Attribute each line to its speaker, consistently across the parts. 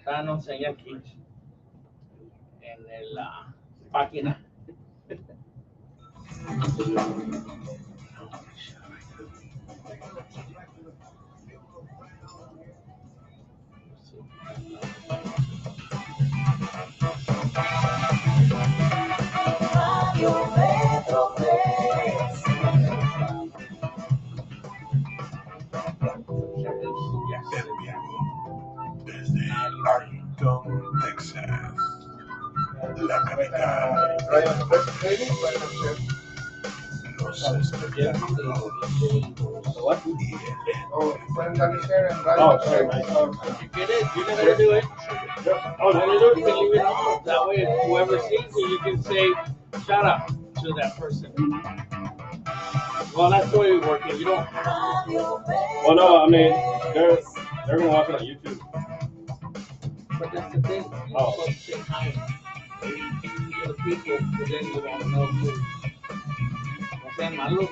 Speaker 1: no enseña aquí en la página.
Speaker 2: Desde Arlington, Texas, la capital, los espectáculos y el
Speaker 1: You get it? You know how to do it? Oh, no, you can leave it on. That way, whoever sees it, you can say, shout out to that person. Well, that's the way we work it. You don't have to.
Speaker 3: Well, no, I mean, they're going to watch it on YouTube.
Speaker 1: But that's the thing. You're supposed to say hi to the people, but then you don't know who. No sean malos.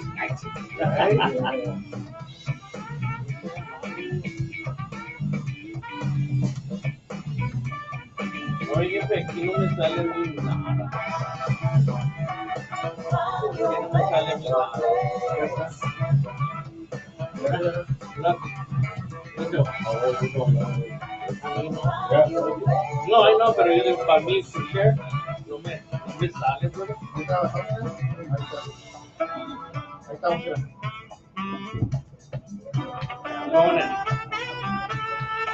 Speaker 1: Oye, aquí no me sale ni nada. No me sale ni nada. No, I know, pero yo digo, para mí, to share, no me sale, brother. Ahí estamos,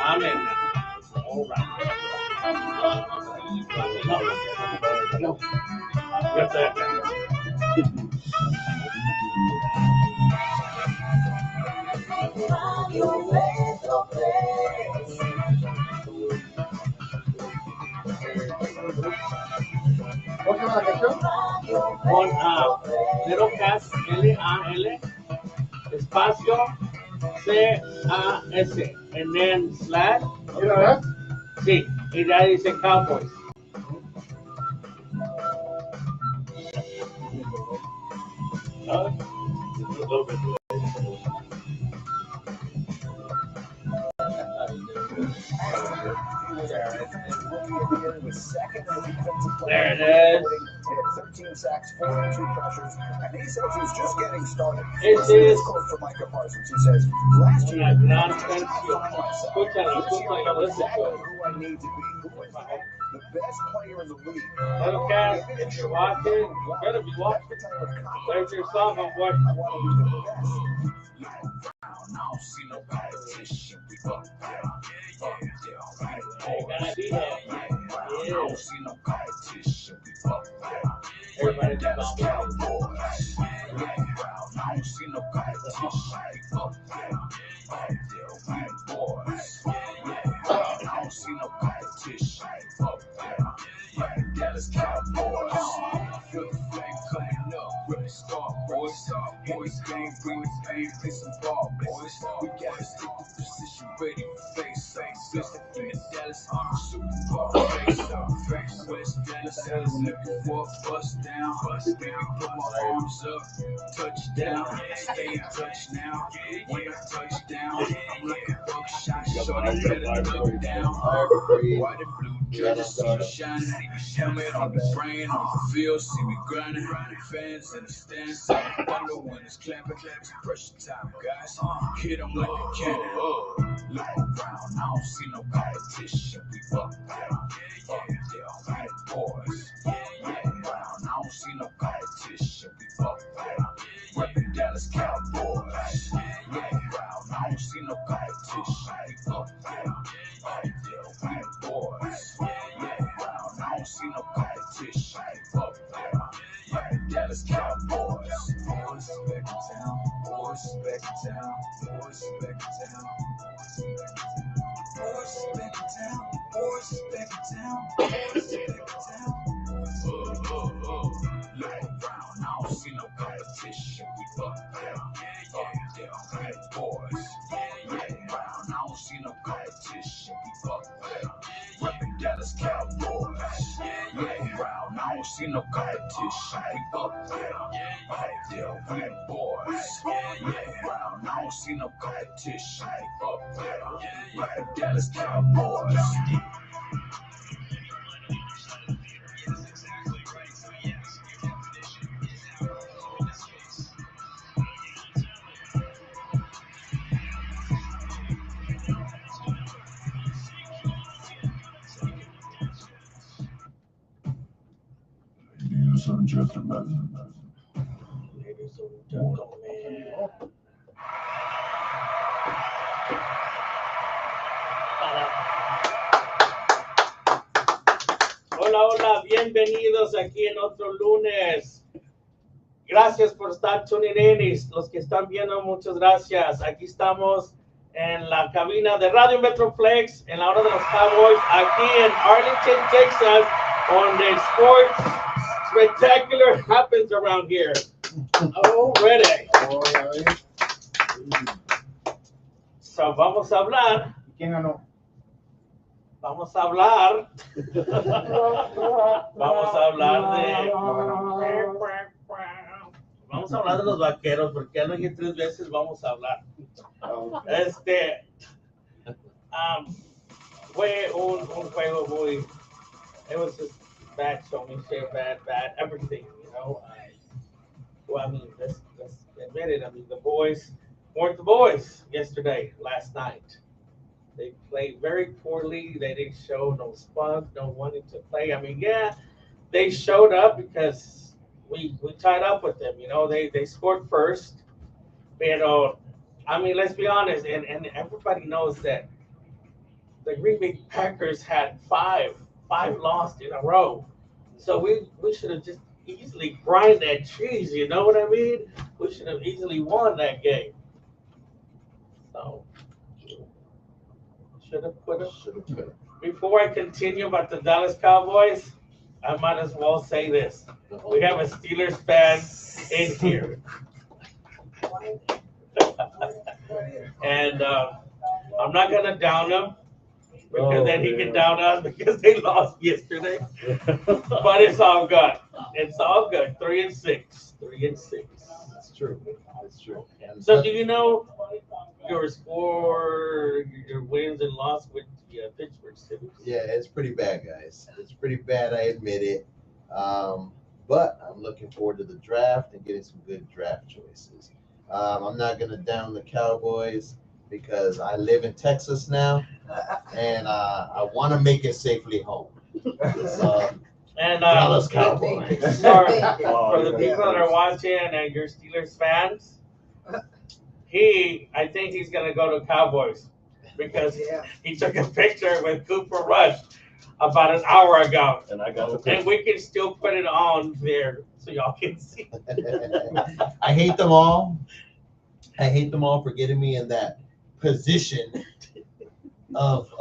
Speaker 1: Amen. All right. No. Yes, sir. ¿Cómo se llama la canción? Con Little Cast, L-A-L, espacio, C-A-S, and then slash. Sí, y ya dice Cowboys. There it is.
Speaker 4: 13 sacks, 42 pressures, and he says he's just getting started.
Speaker 1: It is.
Speaker 4: Quote from Micah Parsons. He says, "Last year,
Speaker 1: Escúchalo,
Speaker 4: who
Speaker 1: listen to it.
Speaker 4: I need to be, who is the best player in the league."
Speaker 1: Little Cast, if you're watching, you better be watching. There's your song, my boy.
Speaker 4: I want to be the best.
Speaker 2: I don't see no competition. We fuck down.
Speaker 1: I
Speaker 2: don't see no competition. We fuck down.
Speaker 1: Everybody
Speaker 2: Dallas
Speaker 1: just
Speaker 2: Cowboys. I don't see no competition. We fuck down. They're boys. I don't see no competition. We fuck down. Dallas Cowboys. Feel the flame coming up. Rip the star, boys. Boys game, bring the pain, play some ball, boys. We gotta stick to position, ready for face. Listen to the Dallas Super Bowl. Face, West Dallas, looking for a bust down. Baby, put my arms up, touchdown. Stay in touch now. When I touch down, I'm like a buckshot. Shorty better look down. White and blue jerseys, see me shining. Helmet on the brain, on the field, see me grinding. Fans in the stands, thunder when it's clapping. Pressure time, guys. Hit 'em like a cannon. Look around, I don't see no competition. We fuck down. They're white boys. I don't see no competition. We fuck down. Reppin' Dallas Cowboys. I don't see no competition. We fuck down. They're white boys. I don't see no competition. We fuck down. Dallas Cowboys. Boys back in town. Boys back in town. Boys back in town. Boys back in town. Boys back in town. Boys back in town. Look around, I don't see no competition. We fuck down. They're white boys. Look around, I don't see no competition. We fuck down. Reppin' Dallas Cowboys. Look around, I don't see no competition. We fuck down. They're white boys. Look around, I don't see no competition. We fuck down. Reppin' Dallas Cowboys. Ladies and gentlemen.
Speaker 1: Ladies and gentlemen. Hola, hola, bienvenidos aquí en otro lunes. Gracias por estar tuning in y los que están viendo, muchas gracias. Aquí estamos en la cabina de Radio Metroplex en la Hora de los Cowboys, aquí en Arlington, Texas, donde sports spectacular happens around here. Already. So, vamos a hablar.
Speaker 4: ¿Quién ganó?
Speaker 1: Vamos a hablar. Vamos a hablar de. Vamos a hablar de los vaqueros, porque ya lo dije 3 veces, vamos a hablar. Fue un juego muy. It was just bad showmanship, bad everything, you know. Well, I mean, let's admit it. I mean, the boys weren't the boys last night. They played very poorly. They didn't show no spunk, no wanting to play. I mean, yeah, they showed up because we tied up with them. You know, they scored first. But, I mean, let's be honest, and everybody knows that the Green Bay Packers had five lost in a row. So we should have just easily grind that cheese, you know what I mean? We should have easily won that game. So, should have put it. Before I continue about the Dallas Cowboys, I might as well say this. We have a Steelers fan in here. And I'm not going to down him, because then he can down us because they lost yesterday. But it's all good. It's all good. 3-6. 3-6.
Speaker 5: That's true. That's true.
Speaker 1: So do you know your score, your wins and loss with the Pittsburgh Steelers?
Speaker 5: Yeah, it's pretty bad, guys. It's pretty bad, I admit it. But I'm looking forward to the draft and getting some good draft choices. I'm not going to down the Cowboys because I live in Texas now, and I want to make it safely home.
Speaker 1: And
Speaker 5: Dallas Cowboys.
Speaker 1: for the people that are watching and you're Steelers fans, I think he's going to go to Cowboys because he took a picture with Cooper Rush about an hour ago.
Speaker 3: And I got the picture.
Speaker 1: And we can still put it on there so y'all can see.
Speaker 5: I hate them all. I hate them all for getting me in that position of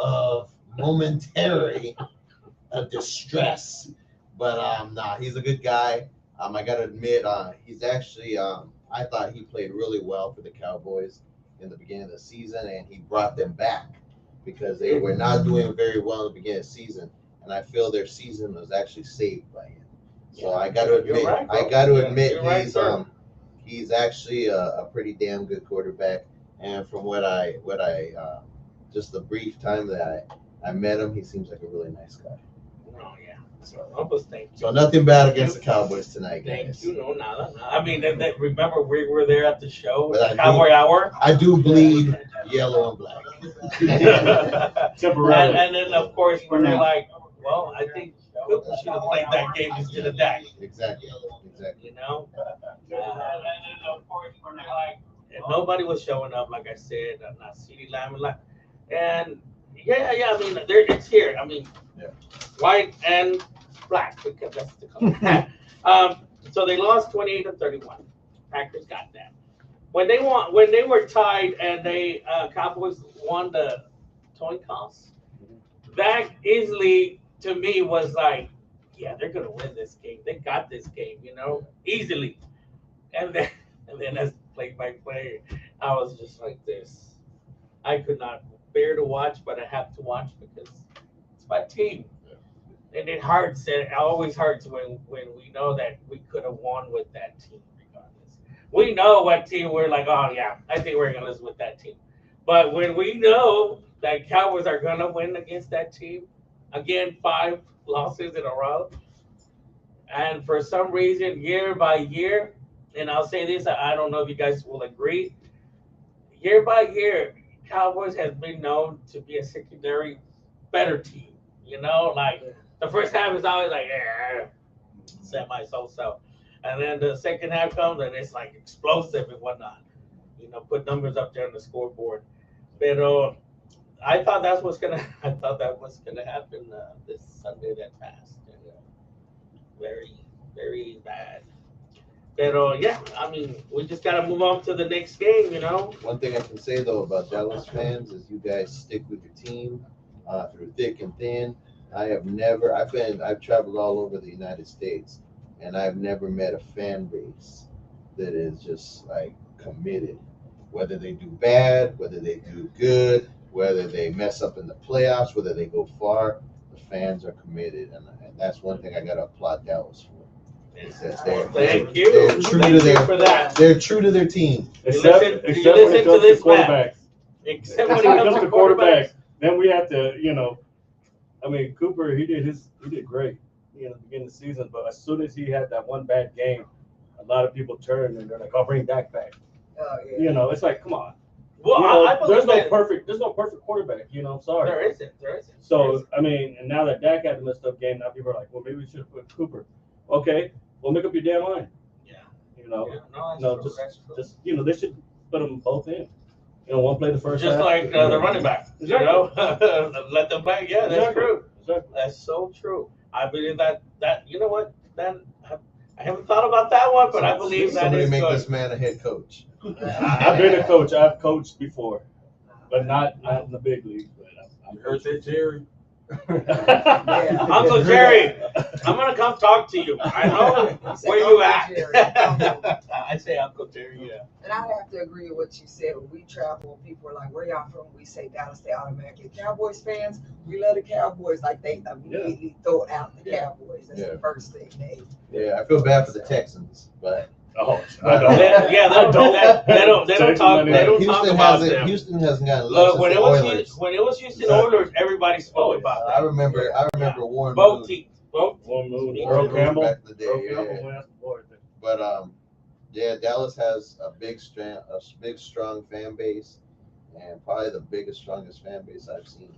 Speaker 5: momentary distress. But nah, he's a good guy. I gotta admit, he's actually I thought he played really well for the Cowboys in the beginning of the season, and he brought them back because they were not doing very well in the beginning of the season, and I feel their season was actually saved by him. So I got to admit, he's actually a pretty damn good quarterback. And from what I just the brief time that I met him, he seems like a really nice guy.
Speaker 1: Oh yeah.
Speaker 5: So, so nothing bad against the Cowboys tonight, guys.
Speaker 1: Thank you. No, nada. I mean, remember we were there at the show,
Speaker 5: But
Speaker 1: Cowboy Hour.
Speaker 5: I do bleed yellow and black.
Speaker 3: Temporarily.
Speaker 1: And then of course we're like, well, I think Cooper should have played that game instead of Dak.
Speaker 5: Exactly.
Speaker 1: You know. And then of course we're like, and nobody was showing up. Like I said, not CeeDee Lamb and yeah. I mean, it's here. I mean, white and black because that's the color. So they lost 28-31. Packers got that. When they were tied and they Cowboys won the coin toss, that easily to me was like, yeah, they're gonna win this game. They got this game, you know, easily. And then as play by play, I was just like this. I could not bear to watch, but I have to watch because it's my team. And it hurts. It always hurts when we know that we could have won with that team regardless. We know what team we're like, oh yeah, I think we're gonna lose with that team. But when we know that Cowboys are gonna win against that team, Again, 5 losses in a row. And for some reason, year by year, and I'll say this, I don't know if you guys will agree, year by year, Cowboys has been known to be a secondary better team. You know, like the first half is always like, semi so. And then the second half comes and it's like explosive and whatnot. You know, put numbers up there on the scoreboard. But I thought that was gonna happen this Sunday that passed. And, very, very bad. But yeah, I mean, we just gotta move on to the next game, you know.
Speaker 5: One thing I can say though about Dallas fans is you guys stick with your team through thick and thin. I've traveled all over the United States, and I've never met a fan base that is just like committed. Whether they do bad, whether they do good, whether they mess up in the playoffs, whether they go far, the fans are committed, and that's one thing I gotta applaud Dallas for.
Speaker 1: Thank you.
Speaker 5: They're true to their team.
Speaker 3: Except when it comes to quarterbacks.
Speaker 1: Except when it comes to quarterbacks.
Speaker 3: Then we have to, you know, I mean, Cooper, he did great, you know, beginning of the season. But as soon as he had that one bad game, a lot of people turned and they're like, "I'll bring Dak back."
Speaker 4: Oh, yeah.
Speaker 3: You know, it's like, come on.
Speaker 1: Well,
Speaker 3: You know,
Speaker 1: I believe
Speaker 3: there's no perfect quarterback. You know, I'm sorry.
Speaker 1: There isn't.
Speaker 3: So I mean, and now that Dak had a messed up game, now people are like, well, maybe we should have put Cooper. Okay, well, make up your damn mind.
Speaker 1: Yeah.
Speaker 3: You know,
Speaker 1: No,
Speaker 3: just you know, they should put them both in. You know, one play the first
Speaker 1: just
Speaker 3: half.
Speaker 1: like the running back.
Speaker 3: Exactly.
Speaker 1: You know, let them play. Yeah, that's
Speaker 3: Exactly.
Speaker 1: true.
Speaker 3: Exactly.
Speaker 1: That's so true. I believe that you know what, then I haven't thought about that one, but I believe that
Speaker 5: Somebody
Speaker 1: is
Speaker 5: make
Speaker 1: good.
Speaker 5: this man a head coach.
Speaker 3: I've been a coach. I've coached before, but not in the big league. But
Speaker 6: You heard that, Jerry?
Speaker 4: Yeah.
Speaker 1: Uncle Jerry, I'm gonna come talk to you. I know where you at. I say Uncle Jerry, yeah.
Speaker 4: And I have to agree with what you said. When we travel, people are like, "Where y'all from?" We say Dallas. They automatically Cowboys fans. We love the Cowboys. Like they immediately throw out the Cowboys. That's the first thing they.
Speaker 5: Yeah, I feel bad for the Texans, but
Speaker 3: oh,
Speaker 5: I don't.
Speaker 1: They don't talk about them.
Speaker 5: Houston hasn't gotten
Speaker 1: Look,
Speaker 5: love
Speaker 1: when
Speaker 5: since the Oilers.
Speaker 1: it was Houston Oilers, everybody spoke about that.
Speaker 5: I remember Warren
Speaker 1: Both
Speaker 5: Moon.
Speaker 1: teams. Both.
Speaker 3: One move.
Speaker 5: Earl
Speaker 3: Earl Campbell.
Speaker 5: back in the day,
Speaker 3: Earl
Speaker 5: yeah.
Speaker 3: Campbell went out the board.
Speaker 5: But yeah, Dallas has a big, strong fan base, and probably the biggest, strongest fan base I've seen.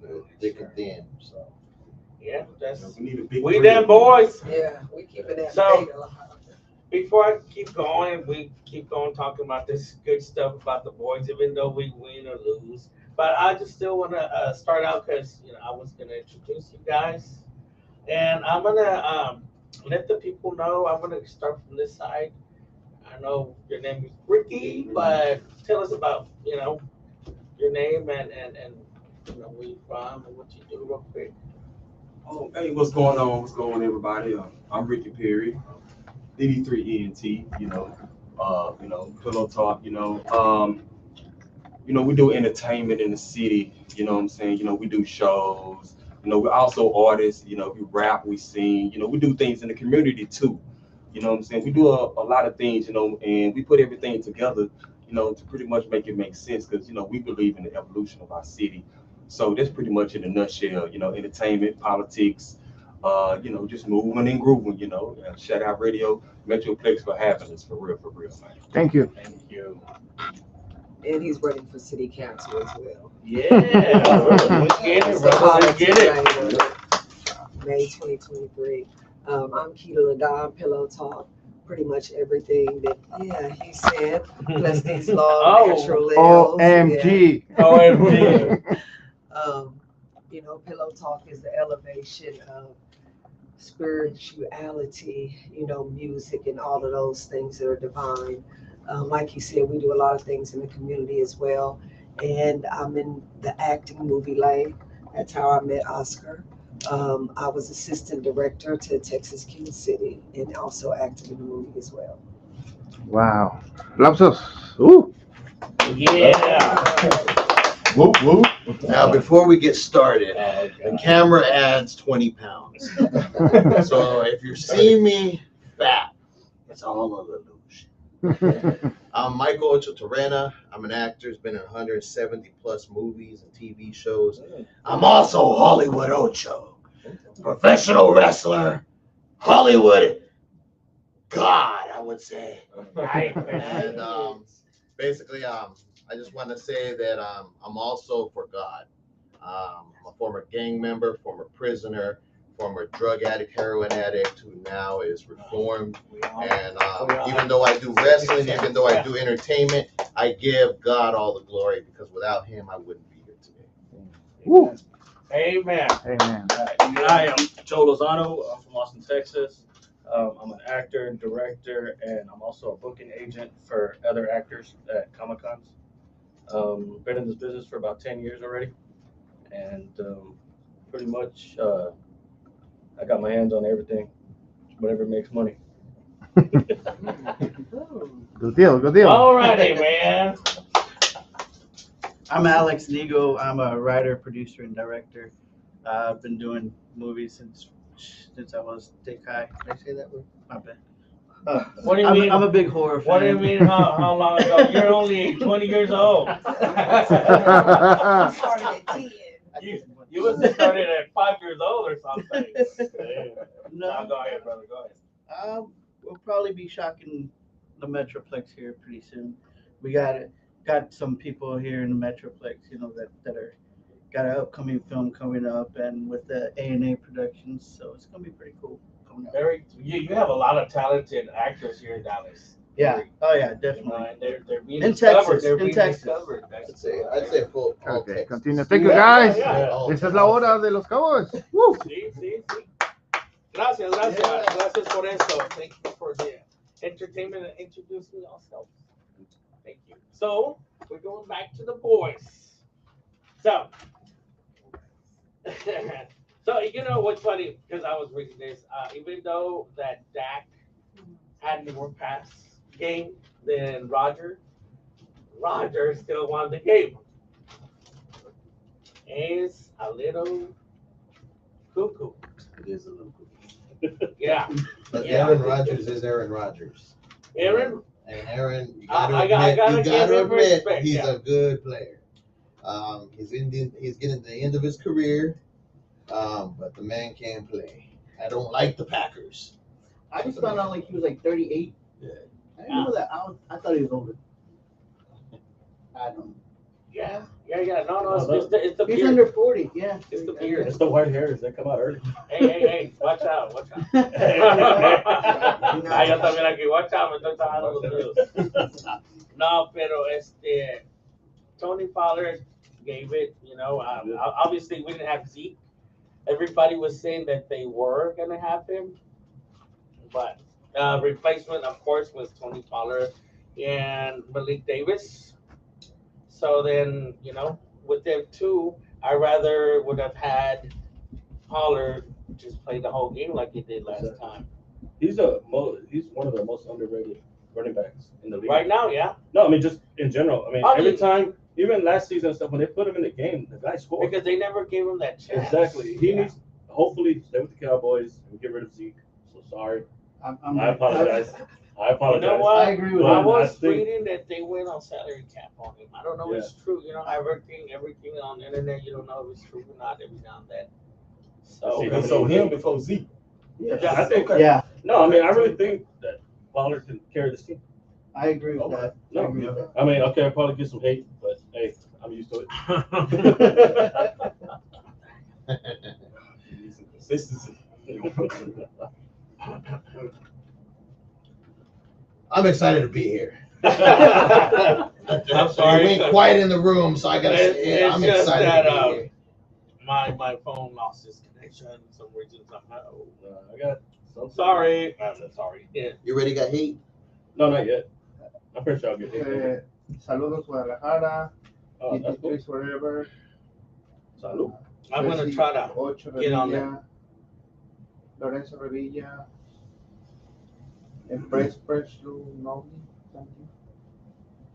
Speaker 5: They're thick and thin, so.
Speaker 1: Yeah,
Speaker 6: We need a big
Speaker 1: we
Speaker 6: three.
Speaker 1: them boys.
Speaker 4: Yeah, we keeping that
Speaker 1: So-
Speaker 4: debate alive.
Speaker 1: Before I keep going, we keep going talking about this good stuff about the boys, even though we win or lose. But I just still want to start out because I was going to introduce you guys, and I'm going to let the people know. I'm going to start from this side. I know your name is Ricky, but tell us about your name and where you from and what you do real quick.
Speaker 6: Oh, hey, what's going on? What's going on, everybody? I'm Ricky Perry, DD3 ENT. Pillow Talk. We do entertainment in the city. You know what I'm saying? We do shows. We're also artists. We rap, we sing. We do things in the community too. You know what I'm saying? We do a lot of things. And we put everything together. To pretty much make it make sense because we believe in the evolution of our city. So that's pretty much in a nutshell. Entertainment, politics. Just moving and grooving. Shout out Radio Metroplex for having us, for real, man.
Speaker 7: Thank you.
Speaker 1: Thank you.
Speaker 4: And he's running for city council as well.
Speaker 1: Yeah, let's get it, brother. Let's get it.
Speaker 4: May 2023. I'm Keita LaDon, Pillow Talk. Pretty much everything that he said, plus these long natural levels.
Speaker 7: OMG.
Speaker 1: OMG.
Speaker 4: Pillow Talk is the elevation of spirituality, music and all of those things that are divine. Like he said, we do a lot of things in the community as well. And I'm in the acting movie lane. That's how I met Oscar. I was assistant director to Texas King City and also acted in the movie as well.
Speaker 7: Wow. Lapsos. Ooh.
Speaker 1: Yeah.
Speaker 5: Whoop, whoop. Now, before we get started, the camera adds 20 pounds. So if you're seeing me fat, it's all an illusion. I'm Michael Ocho Torrena. I'm an actor. Has been in 170 plus movies and TV shows. I'm also Hollywood Ocho, professional wrestler, Hollywood God, I would say. And basically, I just want to say that I'm also for God. I'm a former gang member, former prisoner, former drug addict, heroin addict, who now is reformed. And even though I do wrestling, even though I do entertainment, I give God all the glory, because without him, I wouldn't be here today.
Speaker 7: Woo.
Speaker 1: Amen.
Speaker 7: Amen.
Speaker 3: Hi, I'm Joe Lozano. I'm from Austin, Texas. I'm an actor, director, and I'm also a booking agent for other actors at Comic-Cons. Been in this business for about 10 years already. And pretty much I got my hands on everything, whatever makes money.
Speaker 7: Good deal, good deal.
Speaker 1: Alrighty, man.
Speaker 8: I'm Alex Nigo. I'm a writer, producer, and director. I've been doing movies since I was dick high. Did I say that word? My bad.
Speaker 1: What do you mean?
Speaker 8: I'm a big horror fan.
Speaker 1: What do you mean? How long ago? You're only 20 years old. You must have started at 5 years old or something. No, go ahead, brother. Go ahead.
Speaker 8: We'll probably be shocking the Metroplex here pretty soon. We got some people here in the Metroplex, that are got an upcoming film coming up, and with the A&A Productions, so it's gonna be pretty cool coming up.
Speaker 1: You have a lot of talented actors here in Dallas.
Speaker 8: Yeah. Oh yeah, definitely.
Speaker 1: They're being
Speaker 8: In
Speaker 1: discovered.
Speaker 8: Texas,
Speaker 1: They're
Speaker 8: in
Speaker 1: being
Speaker 8: Texas.
Speaker 1: discovered.
Speaker 5: I'd say full
Speaker 7: Okay,
Speaker 5: Texas.
Speaker 7: continue. Thank you, guys.
Speaker 1: Yeah.
Speaker 7: Esta es la hora de los Cowboys. Woo.
Speaker 1: Sí. Gracias. Gracias por eso. Thank you for the entertainment and introducing yourself. Thank you. So, we're going back to the boys. So, you know what's funny? Because I was reading this. Even though that Dak had more pass game than Roger still won the game. Is a little cuckoo.
Speaker 5: It is a little cuckoo.
Speaker 1: Yeah.
Speaker 5: But
Speaker 1: Yeah.
Speaker 5: Aaron Rodgers is Aaron Rodgers.
Speaker 1: Aaron?
Speaker 5: And Aaron, you
Speaker 1: I
Speaker 5: gotta
Speaker 1: gotta give him
Speaker 5: admit,
Speaker 1: respect,
Speaker 5: he's
Speaker 1: yeah.
Speaker 5: a good player. He's getting to the end of his career, but the man can play. I don't like the Packers.
Speaker 8: I just found out like he was like 38.
Speaker 5: Yeah.
Speaker 8: I didn't know that. I thought he was older. I don't know.
Speaker 1: Yeah. No, it's the
Speaker 8: He's
Speaker 1: beard.
Speaker 8: under 40. Yeah.
Speaker 1: It's the beard.
Speaker 3: It's the white hairs that come out early.
Speaker 1: Hey, watch out. Yo también aquí, watch out, me estoy trabajando los dedos. No, pero Tony Pollard gave it, obviously we didn't have Zeke. Everybody was saying that they were going to have him, but replacement, of course, was Tony Pollard and Malik Davis. So then, with them two, I rather would have had Pollard just play the whole game like he did last time.
Speaker 3: He's one of the most underrated running backs in the league.
Speaker 1: Right now, yeah.
Speaker 3: No, I mean just in general. I mean
Speaker 1: Oh,
Speaker 3: every
Speaker 1: yeah.
Speaker 3: time, even last season and stuff, when they put him in the game, the guy scored.
Speaker 1: Because they never gave him that chance.
Speaker 3: Exactly. He needs hopefully stay with the Cowboys and get rid of Zeke. So sorry.
Speaker 8: I
Speaker 3: apologize.
Speaker 1: You know what?
Speaker 8: I agree with
Speaker 1: I
Speaker 8: that.
Speaker 1: was reading that they went on salary cap on him. I don't know if it's true. Everything on the internet, you don't know if it's true or not every now and then. So
Speaker 6: They sold him before Zeke.
Speaker 3: I think.
Speaker 8: Yeah,
Speaker 3: No, I mean I really think that Pollard can carry this team.
Speaker 8: I agree with that.
Speaker 3: No,
Speaker 8: I agree with that.
Speaker 3: I mean okay, I'll probably get some hate, but hey, I'm used to it.
Speaker 6: Consistency.
Speaker 5: I'm excited to be here.
Speaker 1: I'm sorry.
Speaker 5: It went quiet in the room, so I gotta say,
Speaker 1: It's
Speaker 5: I'm
Speaker 1: just
Speaker 5: excited
Speaker 1: that,
Speaker 5: to be here.
Speaker 1: my phone lost its connection for some reason somehow.
Speaker 3: I got some.
Speaker 1: Sorry. I'm sorry. Yeah.
Speaker 5: You already got hate?
Speaker 3: No, not yet. I'm pretty sure I'll get hate.
Speaker 7: Saludos Guadalajara.
Speaker 3: Oh, that's cool.
Speaker 7: Forever.
Speaker 3: Salud.
Speaker 1: I'm gonna try to
Speaker 7: Ocho
Speaker 1: get on there.
Speaker 7: Revilla. Lorenzo Revilla. Empress Nobly. Thank you.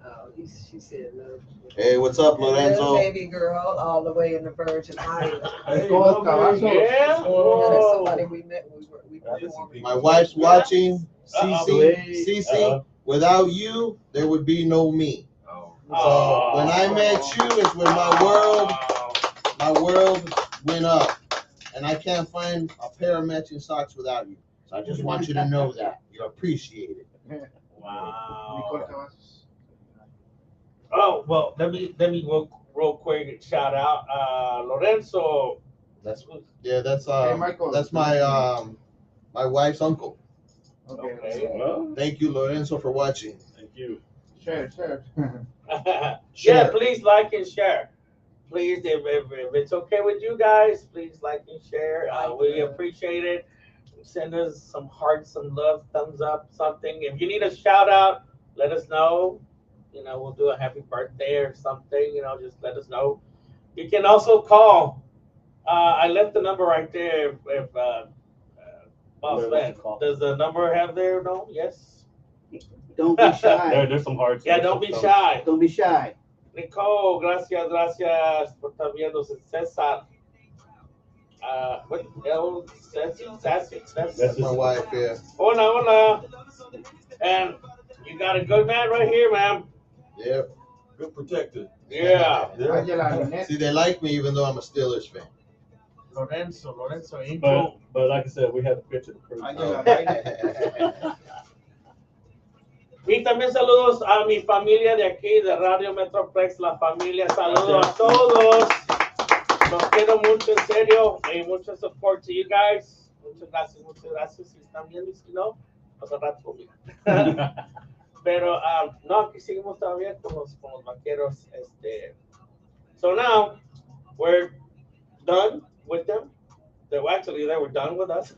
Speaker 4: Oh, she said love.
Speaker 5: Hey, what's up,
Speaker 4: Little
Speaker 5: Lorenzo?
Speaker 4: baby girl, all the way in the Virgin Islands.
Speaker 3: Hey,
Speaker 7: Todos Cavazos.
Speaker 1: Yeah.
Speaker 4: That's
Speaker 1: Whoa.
Speaker 4: somebody we met. We performed.
Speaker 5: My wife's watching.
Speaker 1: Uh-oh.
Speaker 5: Cece,
Speaker 3: Uh-oh.
Speaker 5: Without you, there would be no me.
Speaker 6: Oh.
Speaker 5: So when I met you is when my world went up. And I can't find a pair of matching socks without you. So I just want you to know that. You're appreciated.
Speaker 7: Nicole
Speaker 1: Wow.
Speaker 7: Cavazos.
Speaker 1: Oh well, let me real quick shout out Lorenzo.
Speaker 5: That's
Speaker 1: who's-
Speaker 5: that's
Speaker 7: Hey, Michael.
Speaker 5: that's my wife's uncle.
Speaker 7: Okay.
Speaker 1: Okay.
Speaker 3: Well,
Speaker 5: Thank you, Lorenzo, for watching.
Speaker 3: thank you.
Speaker 7: Share.
Speaker 1: Yeah,
Speaker 5: Share.
Speaker 1: please like and share. Please, if it's okay with you guys, please like and share. We appreciate it. Send us some hearts, some love, thumbs up, something. If you need a shout out, let us know. You know, we'll do a happy birthday or something. You know, just let us know. You can also call. I left the number right there. If Boss Man, does the number have there? No. Yes.
Speaker 8: Don't be shy.
Speaker 3: There's some hearts.
Speaker 1: Yeah. Don't be shy.
Speaker 8: Don't be shy.
Speaker 1: Nicole, gracias por estar viendo. César. What else? Sassy.
Speaker 5: That's my wife here.
Speaker 1: Hola. And you got a good man right here, man.
Speaker 5: Yep.
Speaker 6: Good protector.
Speaker 1: Yeah.
Speaker 7: Angela Lynette.
Speaker 5: See, they like me even though I'm a Steelers fan.
Speaker 1: Lorenzo,
Speaker 3: But like I said, we had to picture the proof.
Speaker 7: Angela Lynette.
Speaker 1: Y también saludos a mi familia de aquí, de Radio Metroplex, la familia. Saludos a todos. Los quiero mucho, en serio. Y mucho support to you guys. Muchas gracias. Si están viendo y si no, pues al rato conmigo. Pero, no, aquí seguimos todavía con los vaqueros. So now, we're done with them. They were done with us.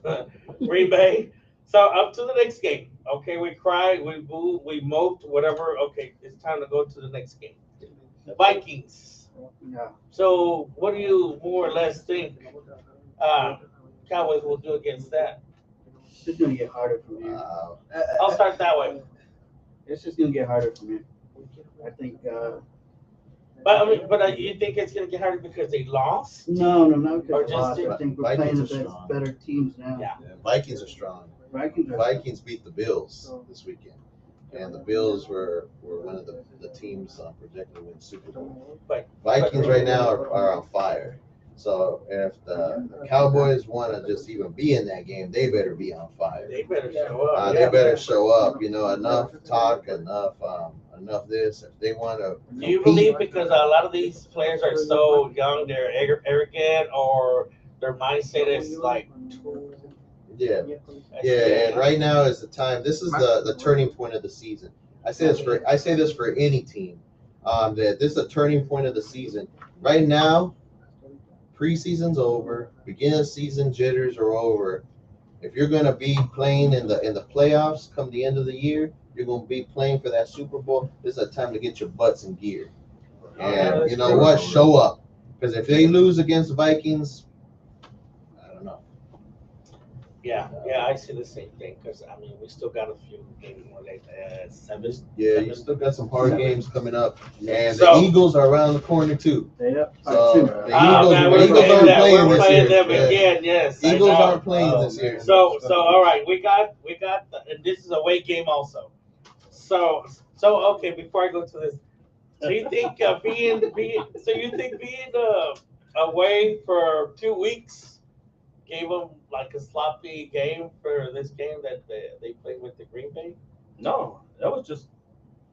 Speaker 1: Green Bay. So up to the next game. Okay, we cried, we booed, we moped, whatever. Okay, it's time to go to the next game. The Vikings.
Speaker 7: Yeah.
Speaker 1: So what do you more or less think Cowboys will do against that?
Speaker 8: It's just gonna get harder from here.
Speaker 5: Wow.
Speaker 1: I'll start that way.
Speaker 8: It's just gonna get harder from here. I think.
Speaker 1: But you think it's gonna get harder because they lost?
Speaker 8: No, not
Speaker 1: Or
Speaker 8: because
Speaker 1: just
Speaker 8: lost. I think we're
Speaker 5: Vikings
Speaker 8: playing
Speaker 5: are
Speaker 8: the
Speaker 5: strong.
Speaker 8: better teams now.
Speaker 1: Yeah.
Speaker 5: Yeah, Vikings are strong. Vikings beat the Bills this weekend. And the Bills were one of the teams projected to win Super Bowl.
Speaker 1: But
Speaker 5: Vikings right now are on fire. So if the Cowboys want to just even be in that game, they better be on fire.
Speaker 1: they better show up.
Speaker 5: They better show up. You know, enough talk, enough this. If they want to,
Speaker 1: Do you believe because a lot of these players are so young, they're arrogant, or their mindset is like,
Speaker 5: yeah, and right now is the time. This is the turning point of the season. I say this for any team. That this is a turning point of the season. Right now, preseason's over. Beginning of season jitters are over. If you're going to be playing in the playoffs come the end of the year, you're going to be playing for that Super Bowl. This is a time to get your butts in gear. And you know what? Show up. Because if they lose against the Vikings, I don't know.
Speaker 1: Yeah, I see the same thing. Because I mean, we still got a few games more like 7.
Speaker 5: Yeah, you still got some hard games coming up. And
Speaker 1: So-
Speaker 5: the Eagles are around the corner too.
Speaker 8: Yep.
Speaker 5: So the
Speaker 1: Man,
Speaker 5: Eagles aren't playing
Speaker 1: we're
Speaker 5: this
Speaker 1: playing
Speaker 5: year.
Speaker 1: them
Speaker 5: Yeah.
Speaker 1: again. Yes, I
Speaker 5: Eagles
Speaker 1: know.
Speaker 5: aren't playing this year.
Speaker 1: So all right, we got, and this is a away game also. So okay, before I go to this, so you think being away for 2 weeks gave them like a sloppy game for this game that they played with the Green Bay?
Speaker 3: No, that was just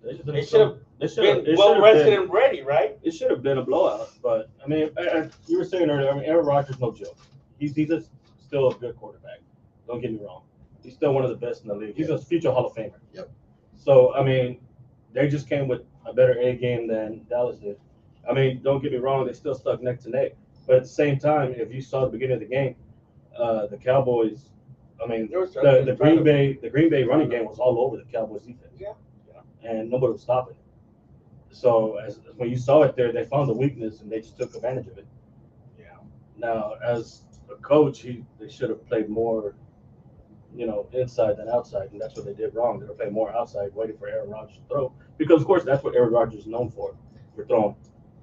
Speaker 3: they just
Speaker 1: They
Speaker 3: didn't
Speaker 1: should have been well rested and ready, right?
Speaker 3: It should have been a blowout, but I mean, you were saying earlier. I mean, Aaron Rodgers, no joke. He's still a good quarterback. Don't get me wrong. He's still one of the best in the league. He's a future Hall of Famer.
Speaker 5: Yep.
Speaker 3: So I mean, they just came with a better A game than Dallas did. I mean, don't get me wrong. They still stuck neck to neck, but at the same time, if you saw the beginning of the game, the Cowboys. I mean, the Green Bay running game was all over the Cowboys defense.
Speaker 1: Yeah.
Speaker 3: And nobody was stopping it. So when you saw it there, they found the weakness and they just took advantage of it.
Speaker 1: Yeah.
Speaker 3: Now, as a coach, they should have played more, inside than outside, and that's what they did wrong. They were playing more outside, waiting for Aaron Rodgers to throw, because of course that's what Aaron Rodgers is known for throwing.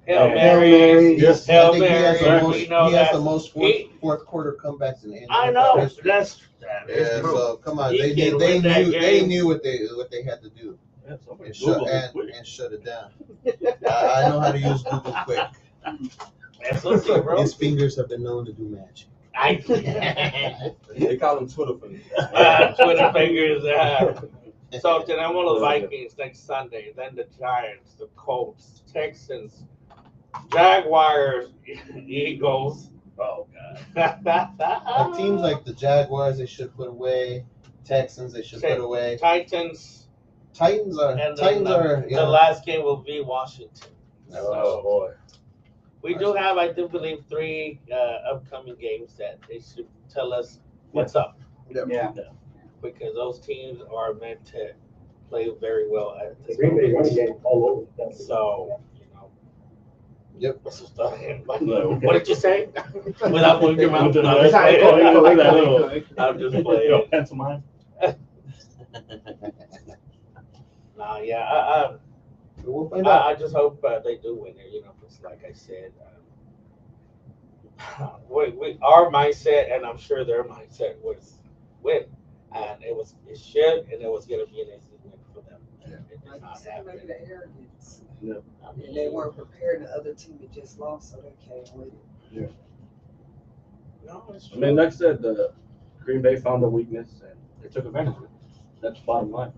Speaker 1: Hail
Speaker 3: And-
Speaker 1: Marys.
Speaker 5: Yes, I
Speaker 1: Hail
Speaker 5: think he has the
Speaker 1: Mary.
Speaker 5: most.
Speaker 1: We know
Speaker 5: He has
Speaker 1: that.
Speaker 5: the most fourth quarter comebacks in NFL
Speaker 1: I know.
Speaker 5: history.
Speaker 1: That is
Speaker 5: Yeah,
Speaker 1: true.
Speaker 5: so come on,
Speaker 1: He
Speaker 5: they
Speaker 1: can
Speaker 5: knew they
Speaker 1: win that
Speaker 5: knew they
Speaker 1: game.
Speaker 5: knew what they had to do
Speaker 3: Yeah, somebody
Speaker 5: and shut
Speaker 3: Google it quick.
Speaker 5: and shut it down. I know how to use Google quick.
Speaker 1: SOC, bro.
Speaker 5: His fingers have been known to do magic.
Speaker 6: They call them Twitter fingers.
Speaker 1: Twitter fingers. So tenemos los Vikings next Sunday, then the Giants, the Colts, Texans, Jaguars, Eagles.
Speaker 3: Oh God.
Speaker 5: Teams like the Jaguars, they should put away. Texans, they should put away.
Speaker 1: Titans.
Speaker 5: Titans are.
Speaker 1: And then
Speaker 5: Titans are.
Speaker 1: the last game will be Washington.
Speaker 3: Oh boy.
Speaker 1: We do have, I do believe, 3 upcoming games that they should tell us what's up.
Speaker 8: Yeah.
Speaker 1: Because those teams are meant to play very well at this
Speaker 3: Green Bay running
Speaker 1: moment.
Speaker 3: game all over.
Speaker 1: So, you know.
Speaker 5: Yep.
Speaker 1: This is the
Speaker 3: No.
Speaker 1: What did you say? Without moving your mouth.
Speaker 3: With the-
Speaker 1: No, I'm just
Speaker 3: Like
Speaker 1: playing.
Speaker 3: that little-
Speaker 1: I'm just
Speaker 3: You know,
Speaker 1: playing.
Speaker 3: pantomime.
Speaker 1: No, yeah,
Speaker 5: We'll find out.
Speaker 1: I just hope they do win it. You know, because like I said, our mindset, and I'm sure their mindset was win, and it should, and it was going to be an easy win for them.
Speaker 5: Yeah.
Speaker 1: It did
Speaker 4: Like you
Speaker 1: not
Speaker 4: said,
Speaker 1: happen.
Speaker 4: maybe the arrogance.
Speaker 3: Yeah.
Speaker 1: I
Speaker 4: And
Speaker 1: mean,
Speaker 4: they weren't prepared. The other team had just lost, so they came with it.
Speaker 1: no, it's
Speaker 3: I
Speaker 1: true.
Speaker 3: mean, like I said, the Green Bay found a weakness and they took advantage of it. That's the bottom line.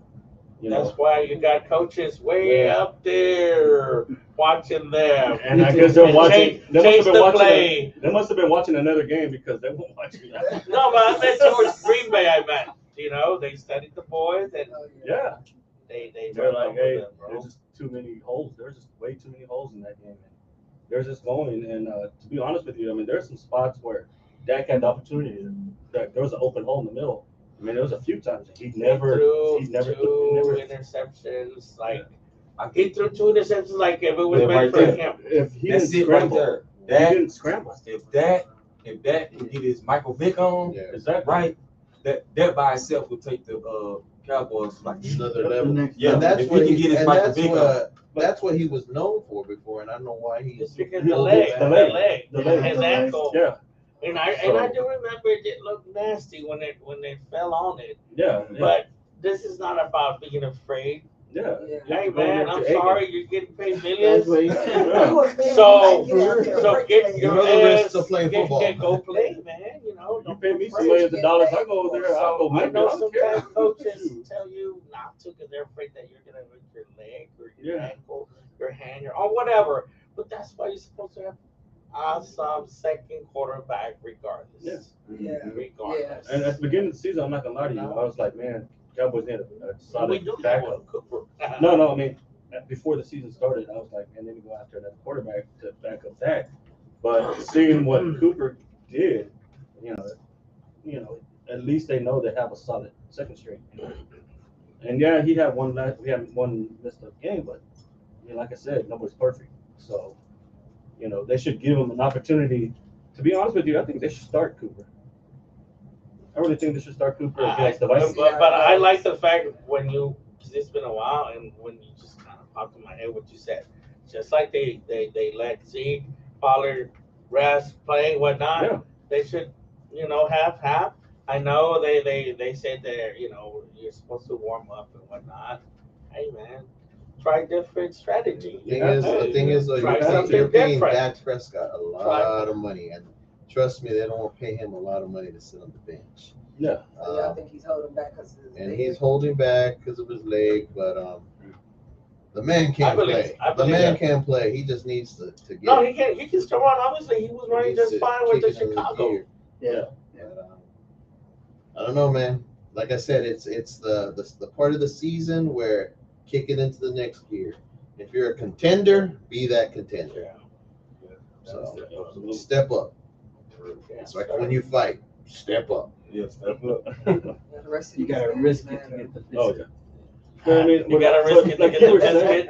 Speaker 3: You know,
Speaker 1: That's why you got coaches way up there watching them.
Speaker 3: and I guess they're
Speaker 1: And
Speaker 3: watching.
Speaker 1: change
Speaker 3: They must have been
Speaker 1: the
Speaker 3: watching.
Speaker 1: play.
Speaker 3: They must have been watching another game because they weren't watching that.
Speaker 1: No, but I meant towards Green Bay. I meant, you know, they studied the boys and
Speaker 4: Oh,
Speaker 3: Yeah,
Speaker 1: they
Speaker 3: they're
Speaker 1: run
Speaker 3: like,
Speaker 1: over
Speaker 3: hey,
Speaker 1: them, bro.
Speaker 3: there's just too many holes. There's just way too many holes in that game. And they're just going. And to be honest with you, I mean, there's some spots where Dak had the opportunity. That there was an open hole in the middle. I mean, there was a few times that he never
Speaker 1: threw
Speaker 3: took.
Speaker 1: two interceptions. Like he threw 2 interceptions. Like if it was
Speaker 6: Yeah,
Speaker 1: meant
Speaker 6: right
Speaker 1: for
Speaker 6: there.
Speaker 1: him.
Speaker 3: If he
Speaker 6: That's
Speaker 3: didn't
Speaker 6: it right
Speaker 3: scramble,
Speaker 6: there.
Speaker 3: he
Speaker 6: That
Speaker 3: didn't scramble.
Speaker 6: if that can get his Michael Vick on,
Speaker 5: Yeah.
Speaker 3: Exactly.
Speaker 6: right, that by itself will take the Cowboys like
Speaker 5: Another level.
Speaker 6: yeah.
Speaker 5: And that's
Speaker 6: if
Speaker 5: what
Speaker 6: he can get his
Speaker 5: and
Speaker 6: Michael
Speaker 5: that's
Speaker 6: Vick on.
Speaker 5: that's what he was known for before, and I don't know why he.
Speaker 1: Just because
Speaker 3: The
Speaker 1: the
Speaker 3: leg.
Speaker 1: leg,
Speaker 3: The leg.
Speaker 1: his ankle.
Speaker 3: Yeah,
Speaker 1: And I do remember it looked nasty when they fell on it.
Speaker 3: yeah,
Speaker 1: But this is not about being afraid.
Speaker 3: yeah.
Speaker 4: Yeah.
Speaker 1: Hey
Speaker 3: Go in
Speaker 1: man,
Speaker 3: there
Speaker 1: I'm
Speaker 3: to egg
Speaker 1: sorry
Speaker 3: it.
Speaker 1: you're getting paid millions.
Speaker 3: Yeah.
Speaker 1: So
Speaker 4: get
Speaker 1: get
Speaker 5: You
Speaker 1: your
Speaker 5: know the risks
Speaker 1: ass,
Speaker 5: of playing football.
Speaker 1: go play, man. You know,
Speaker 3: You
Speaker 1: don't
Speaker 3: pay
Speaker 1: be
Speaker 3: me some
Speaker 1: afraid.
Speaker 3: millions of dollars, I go over there. I'll
Speaker 1: So
Speaker 3: go
Speaker 1: I
Speaker 3: make it.
Speaker 1: know
Speaker 3: I don't
Speaker 1: sometimes
Speaker 3: care.
Speaker 1: coaches tell you not to because they're afraid that you're gonna hurt your leg or your
Speaker 3: Yeah.
Speaker 1: ankle, your hand, or whatever. But that's why you're supposed to have some second quarterback regardless.
Speaker 3: Yeah.
Speaker 4: Yeah.
Speaker 1: Regardless.
Speaker 3: And at the beginning of the season, I'm not gonna lie to you. I was like, man, Cowboys need a
Speaker 1: we
Speaker 3: solid
Speaker 1: do have
Speaker 3: backup.
Speaker 1: one, Cooper.
Speaker 3: No, I mean, before the season started, I was like, man, they need to go after that quarterback to back up Dak. But seeing what Cooper did, you know, at least they know they have a solid second string. And yeah, we had one missed up game, but you know, like I said, nobody's perfect. So, you know, they should give him an opportunity. To be honest with you, I think they should start Cooper. I really think they should start Cooper against the Vikings.
Speaker 1: But I like the fact when because it's been a while, and when you just kind of popped in my head what you said, just like they let Zeke, Pollard, rest, play, whatnot.
Speaker 3: Yeah.
Speaker 1: They should, you know, have. I know they said that you're supposed to warm up and whatnot. Hey man, try different strategy.
Speaker 5: The thing is,
Speaker 1: Try something
Speaker 5: you're paying
Speaker 1: different.
Speaker 5: Dak Prescott a lot of money, and trust me, they don't want to pay him a lot of money to sit on the bench.
Speaker 3: Yeah.
Speaker 4: I think he's holding back because
Speaker 5: And he's holding back because of his leg, but the man can't play. The man can play. He just needs to get.
Speaker 1: No, he can. He can still run. Obviously, he was running just fine with the Chicago.
Speaker 3: Yeah.
Speaker 5: But, I don't know, man. Like I said, it's the part of the season where kick it into the next gear. If you're a contender, be that contender. So step up. It's like when you fight, step up.
Speaker 6: Yeah, step up.
Speaker 4: the rest of
Speaker 8: You
Speaker 4: these
Speaker 8: gotta
Speaker 4: things
Speaker 8: risk it
Speaker 4: matter.
Speaker 8: to get the
Speaker 3: Oh
Speaker 8: visit.
Speaker 3: yeah. I mean,
Speaker 1: You gotta risk it to
Speaker 3: like
Speaker 1: get
Speaker 3: you
Speaker 1: the
Speaker 3: were saying,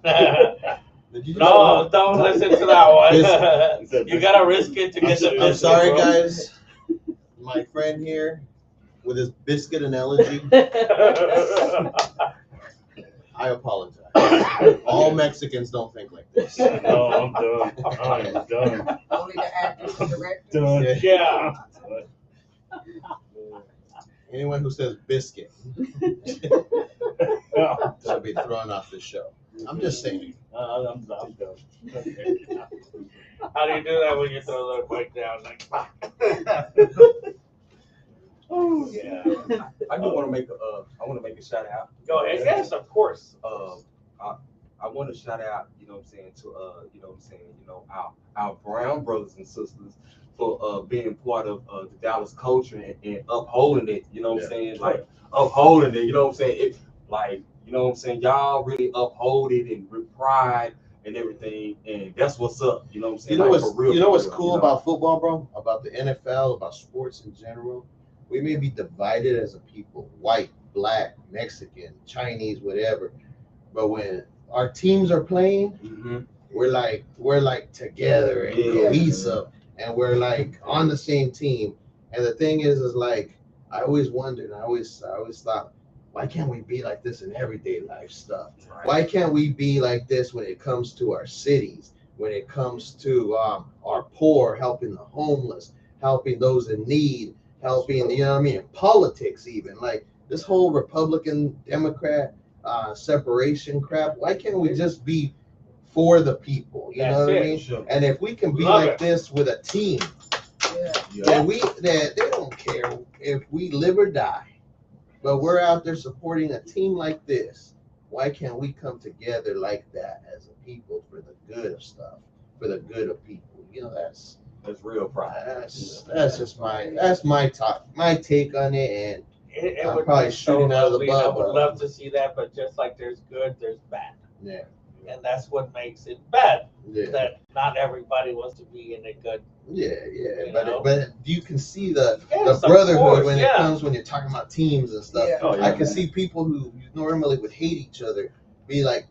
Speaker 1: biscuit.
Speaker 5: Did you
Speaker 1: No, don't listen to that
Speaker 5: Biscuit.
Speaker 1: one. You gotta risk it to get the biscuit.
Speaker 5: I'm sorry,
Speaker 1: bro.
Speaker 5: guys. My friend here with his biscuit analogy. I apologize. All Mexicans don't think like this.
Speaker 3: No, I'm done. I am done.
Speaker 9: Only the actors and directors.
Speaker 3: Done.
Speaker 1: Yeah.
Speaker 5: Anyone who says biscuit
Speaker 3: Yeah.
Speaker 5: should be thrown off the show. I'm just saying.
Speaker 3: I'm done. Okay.
Speaker 1: How do you do that when you throw the mic down? Like, oh yeah.
Speaker 6: I do want to make a shout out.
Speaker 1: Go ahead. Yes, of course.
Speaker 6: I want to shout out, you know what I'm saying, to our brown brothers and sisters for being part of the Dallas culture and upholding it, you know what I'm saying? Like upholding it, you know what I'm saying? It like, you know what I'm saying, y'all really uphold it and with pride and everything, and that's what's up, you know what I'm saying?
Speaker 5: You know
Speaker 6: Like,
Speaker 5: what's
Speaker 6: for real,
Speaker 5: you know what's
Speaker 6: for real,
Speaker 5: cool
Speaker 6: you know?
Speaker 5: about football, bro? About the NFL, about sports in general. We may be divided as a people, white, black, Mexican, Chinese, whatever. But when our teams are playing,
Speaker 6: Mhm.
Speaker 5: we're like together and
Speaker 6: Yeah.
Speaker 5: cohesive, and we're like on the same team. And the thing is like I always wondered, I always thought, why can't we be like this in everyday life stuff?
Speaker 6: Right.
Speaker 5: Why can't we be like this when it comes to our cities, when it comes to our poor, helping the homeless, helping those in need, helping, you know what I mean, politics even, like this whole Republican, Democrat separation crap. Why can't we just be for the people? You know
Speaker 1: That's
Speaker 5: what I
Speaker 1: it.
Speaker 5: mean?
Speaker 6: Sure.
Speaker 5: And if we can be
Speaker 1: Love
Speaker 5: like
Speaker 1: it.
Speaker 5: this with a team,
Speaker 6: Yeah.
Speaker 5: that they don't care if we live or die, but we're out there supporting a team like this. Why can't we come together like that as a people for the good of stuff, for the good of people? You know, that's
Speaker 6: real pride.
Speaker 5: that's just my take on it. And
Speaker 1: It
Speaker 5: I'm
Speaker 1: would
Speaker 5: probably
Speaker 1: be so
Speaker 5: shooting out of the
Speaker 1: lovely. I
Speaker 5: bub,
Speaker 1: would
Speaker 5: but-
Speaker 1: love to see that, but just like there's good, there's bad.
Speaker 5: yeah,
Speaker 1: And that's what makes it bad.
Speaker 5: yeah,
Speaker 1: That not everybody wants to be in a good.
Speaker 5: yeah.
Speaker 1: You
Speaker 5: But
Speaker 1: know?
Speaker 5: but you can see the
Speaker 1: Yes, of
Speaker 5: brotherhood
Speaker 1: course,
Speaker 5: when it
Speaker 1: yeah.
Speaker 5: comes when you're talking about teams and stuff.
Speaker 9: Yeah.
Speaker 3: Oh, yeah.
Speaker 5: I can see people who normally would hate each other be like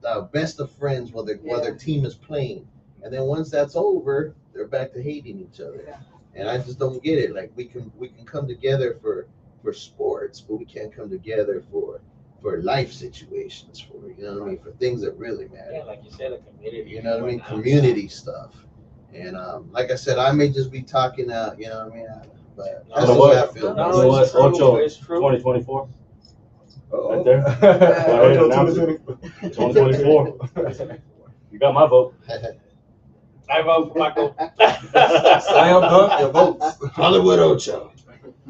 Speaker 5: the best of friends while their team is playing, and then once that's over, they're back to hating each other.
Speaker 9: Yeah.
Speaker 5: And I just don't get it. Like we can come together for sports, but we can't come together for life situations, for, you know what I mean, for things that really matter.
Speaker 1: Yeah, like you said, a community.
Speaker 5: You know what I mean?
Speaker 1: whatnot.
Speaker 5: Community stuff. And like I said, I may just be talking out, you know what I mean? But that's
Speaker 3: You know
Speaker 5: the way I
Speaker 3: what?
Speaker 5: feel.
Speaker 1: No,
Speaker 3: You know what?
Speaker 1: it's true.
Speaker 3: Ocho,
Speaker 1: It's true.
Speaker 3: 2024.
Speaker 6: Uh-oh.
Speaker 3: Right there.
Speaker 6: Ocho,
Speaker 3: announce it. 2024. You got my vote.
Speaker 1: I vote for Paco.
Speaker 6: Slam dunk your votes.
Speaker 5: Hollywood Ocho.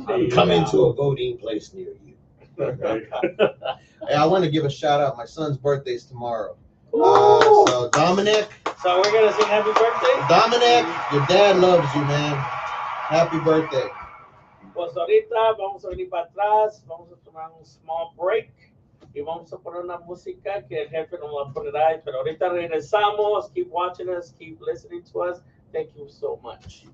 Speaker 5: I'm coming
Speaker 1: Yeah.
Speaker 5: to a voting place near you. Hey, I want to give a shout out. My son's birthday's tomorrow. So Dominic,
Speaker 1: So we're gonna sing happy birthday.
Speaker 5: Dominic, your dad loves you, man. Happy birthday.
Speaker 1: Pues ahorita vamos a venir para atrás, vamos a tomar un small break y vamos a poner una música que el jefe nos va a poner ahí. Pero ahorita regresamos. Keep watching us. Keep listening to us. Thank you so much.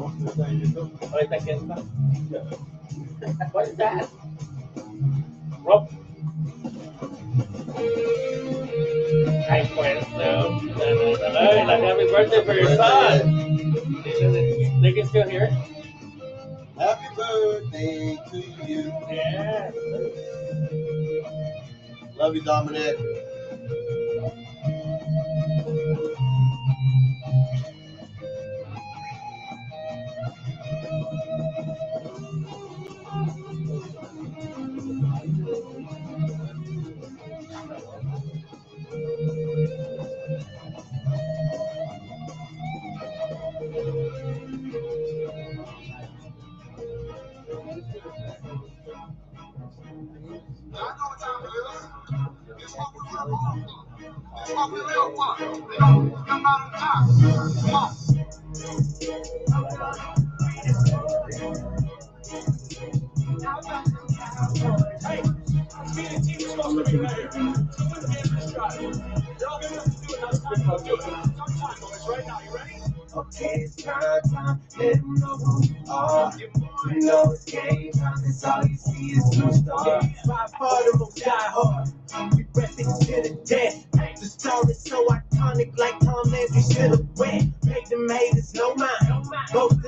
Speaker 1: Ahorita que está. What is that? Rob. Ay, pues, like happy birthday for your son. They can still hear it.
Speaker 5: Happy birthday to you.
Speaker 1: Yeah.
Speaker 5: Love you, Dominic.
Speaker 2: Okay, it's time, let them know who you are. You know it's game time, that's all you see is two stars. Five hard and most die hard. We wrestling to the death. The story so iconic, like Tom Landry should have went. Make them haters no mind. Both of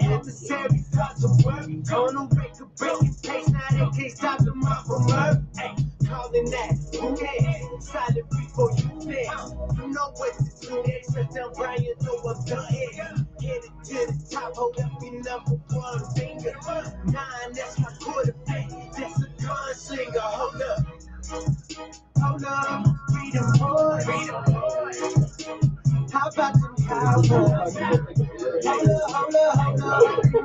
Speaker 2: Adversary start to worry. On them breaking pace, now they can't stop them up from murder. Calling that, okay, silent before you fail. You know what to do, they shut down Brian, throw up the head. Headed to the top, hold up your number one finger. 9, that's my quarterback, that's a gunslinger. Hold up, freedom boys. How about them cowboys? Hold up,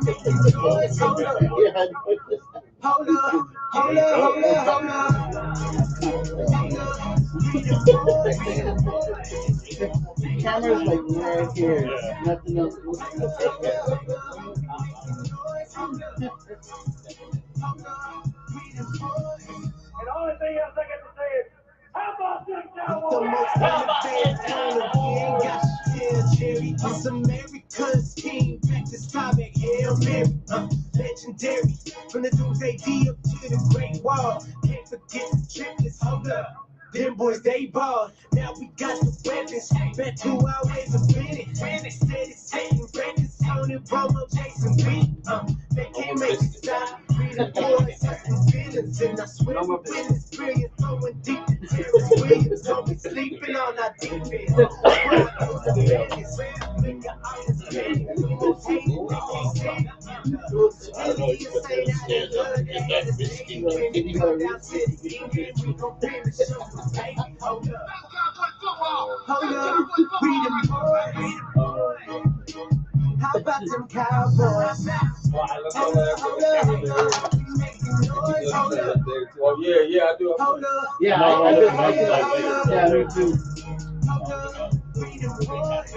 Speaker 2: making noise. Hold up,
Speaker 8: The camera's like right here. Nothing else.
Speaker 1: And the only thing else I got to say is, how about them
Speaker 2: The
Speaker 1: Cowboys?
Speaker 2: most relevant kind of game, got you Jerry. This America's came back to stop at Hail Mary. Legendary, from the Doomsday D up to the Great Wall. Can't forget the triplets, hold up. Them boys, they ball. Now we got the weapons. Back to our ways of winning. Steady setting records. Tony Romo, Jason B. They can't make it stop. Freedom boys, hustling feelings. And I swear we win this brilliant. Throwing deep to Terrence Williams. Don't be sleeping on our defense. Make an honest man. Rotating, they can't stand it. Really, you say that they love that. When we go down to the England, we gon' finish them. Hold up, freedom boys. How about them cowboys? Hold up, making noise. Hold up,
Speaker 6: Oh yeah, I do.
Speaker 2: hold up,
Speaker 8: Yeah,
Speaker 6: No,
Speaker 8: I do.
Speaker 6: I do.
Speaker 8: Yeah, me too.
Speaker 2: hold up, freedom boys.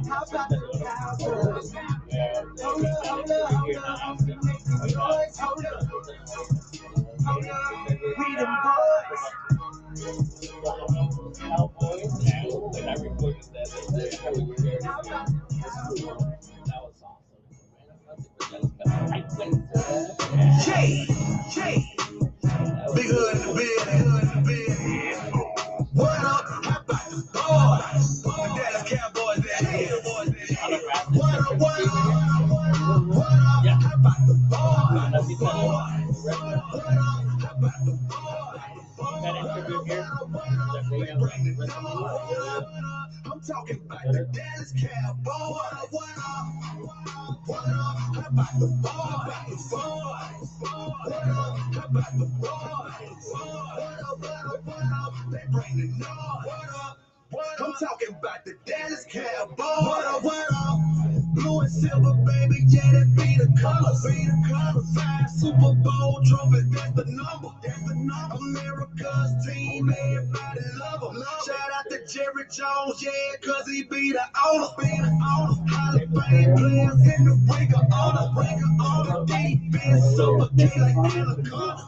Speaker 2: How about them cowboys? Hold up, making noise. Hold up, freedom boys.
Speaker 1: Cowboys, and I recorded that. That was awesome.
Speaker 2: Big hood in the bed. What up? How about the boys? The Dallas Cowboys that here. What up? How about the boys? I'm talking about the Dallas Cowboys. What up? How about the boys? What up? How about the boys? What up? They bring the noise. I'm talking about the Dallas Cowboys. What up? Blue and silver, baby, yeah, that be the color. 5 Super Bowl trophies, that's the number. America's team, everybody love him. Shout out to Jerry Jones, yeah, cause he be the owner. Hall of Fame players in the ring of honor. Defense, super key like Anaconda.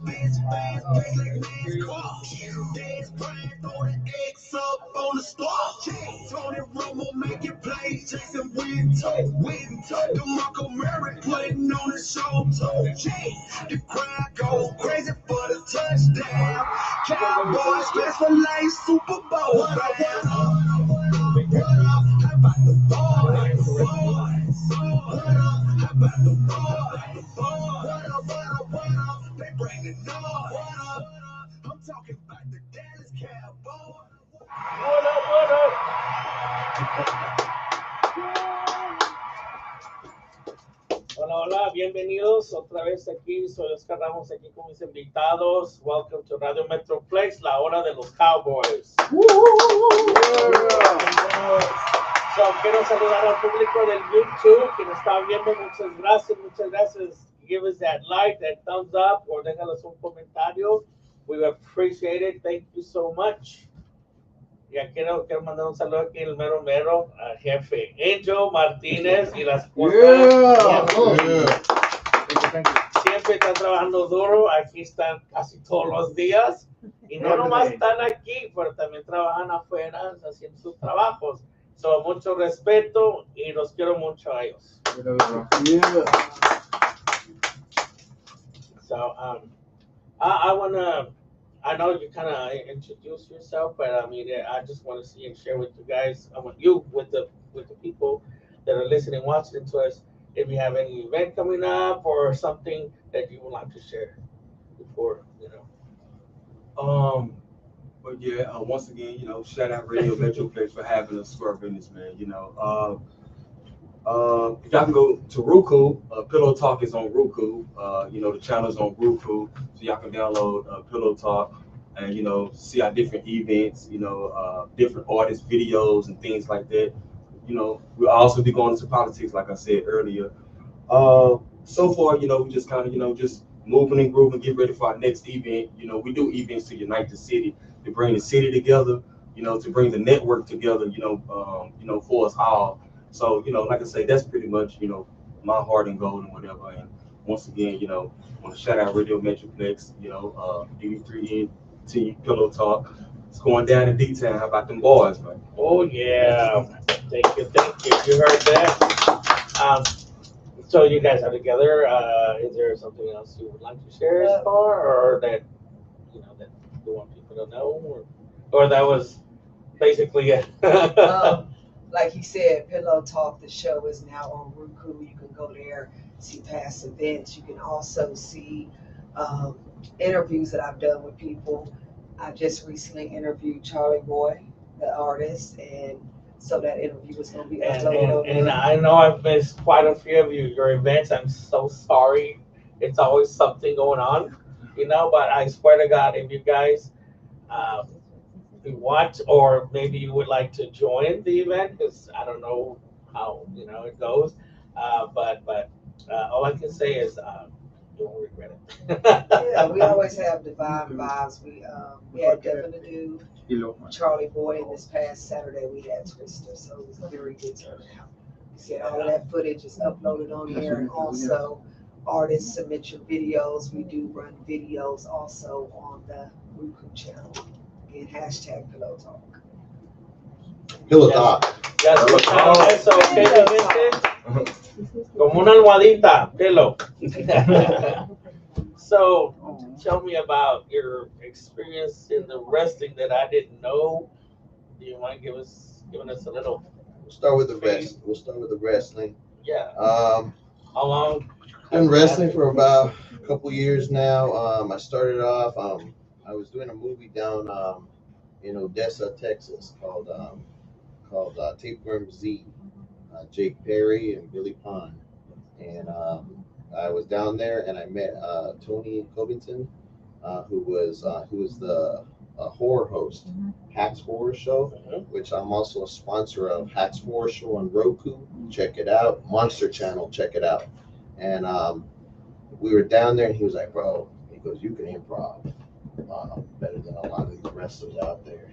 Speaker 2: Bitch, fast, break like man's car. Dance, Brian, throw the X up on the star. Tony Romo making plays, Jason Witten, DeMarco Murray putting on the show. The crowd go crazy for the touchdown. Cowboys best for life, Super Bowl. What up? How about the boys? What up? How about the boys? What up? They bring the noise. What up? I'm talking about the Dallas Cowboys.
Speaker 1: What up? Hola, bienvenidos otra vez aquí. Soy Oscar Ramos aquí con mis invitados. Welcome to Radio Metroplex, la hora de los Cowboys. So, quiero saludar al público del YouTube que nos está viendo. Muchas gracias. Give us that like, that thumbs up, or déjanos un comentario. We appreciate it. Thank you so much. Ya quiero mandar un saludo aquí al mero al jefe Angel Martínez y la esposa. Siempre están trabajando duro. Aquí están casi todos los días. Y no nomás están aquí, pero también trabajan afuera haciendo sus trabajos. So, mucho respeto y los quiero mucho a ellos. So, I know you kind of introduced yourself, but I mean, I just want to see and share with you guys. I want you with the are listening, watching to us, if you have any event coming up or something that you would like to share before,
Speaker 6: But yeah, once again, shout out Radio Metroplex for having us for business, man. If y'all can go to Roku, Pillow Talk is on Roku. The channel's on Roku, so y'all can download Pillow Talk and see our different events, different artist videos and things like that. We'll also be going into politics, like I said earlier. So far, we just kind of, just moving and grooving, get ready for our next event. We do events to unite the city, to bring the city together, to bring the network together, for us all. So, like I say, that's pretty much, my heart and goal and whatever. And once again, want to shout out Radio Metroplex, D3NT Pillow Talk. It's going down in D-Town. How about them boys, man?
Speaker 1: Oh, yeah. Thank you. You heard that? So you guys are together. Is there something else you would like to share as far, or that that you want people to know, or that was basically it?
Speaker 4: Like he said, Pillow Talk, the show is now on Roku. You can go there, see past events. You can also see interviews that I've done with people. I just recently interviewed Charlie Boy, the artist, and so that interview is going to be uploaded.
Speaker 1: And I know I've missed quite a few of your events. I'm so sorry. It's always something going on, but I swear to God, if you guys watch, or maybe you would like to join the event, because I don't know how it goes, but all I can say is don't regret it.
Speaker 4: Yeah, we always have divine vibes. We had Devin to do Charlie Boy, and this past Saturday we had Twister, so it was a very good turnout. See, all of that footage is uploaded on there, and also artists submit your videos. We do run videos also on the Roku channel. Again, hashtag Pillow Talk.
Speaker 5: Pillow Talk.
Speaker 1: Ya escucharon eso, ¿ok, mi gente? Como una almohadita, pillow. So, tell me about your experience in the wrestling that I didn't know. Do you mind giving us a little?
Speaker 5: We'll start with the wrestling.
Speaker 1: Yeah.
Speaker 5: How
Speaker 1: long?
Speaker 5: Been wrestling for about a couple years now. I started off. I was doing a movie down in Odessa, Texas, called Tapeworm Z. Jake Perry and Billy Pond, and I was down there and I met Tony Covington, who was the horror host, Hack's Horror Show, which I'm also a sponsor of. Hack's Horror Show on Roku, check it out. Monster Channel, check it out. And we were down there and he was like, bro, he goes, you can improv better than a lot of these wrestlers out there.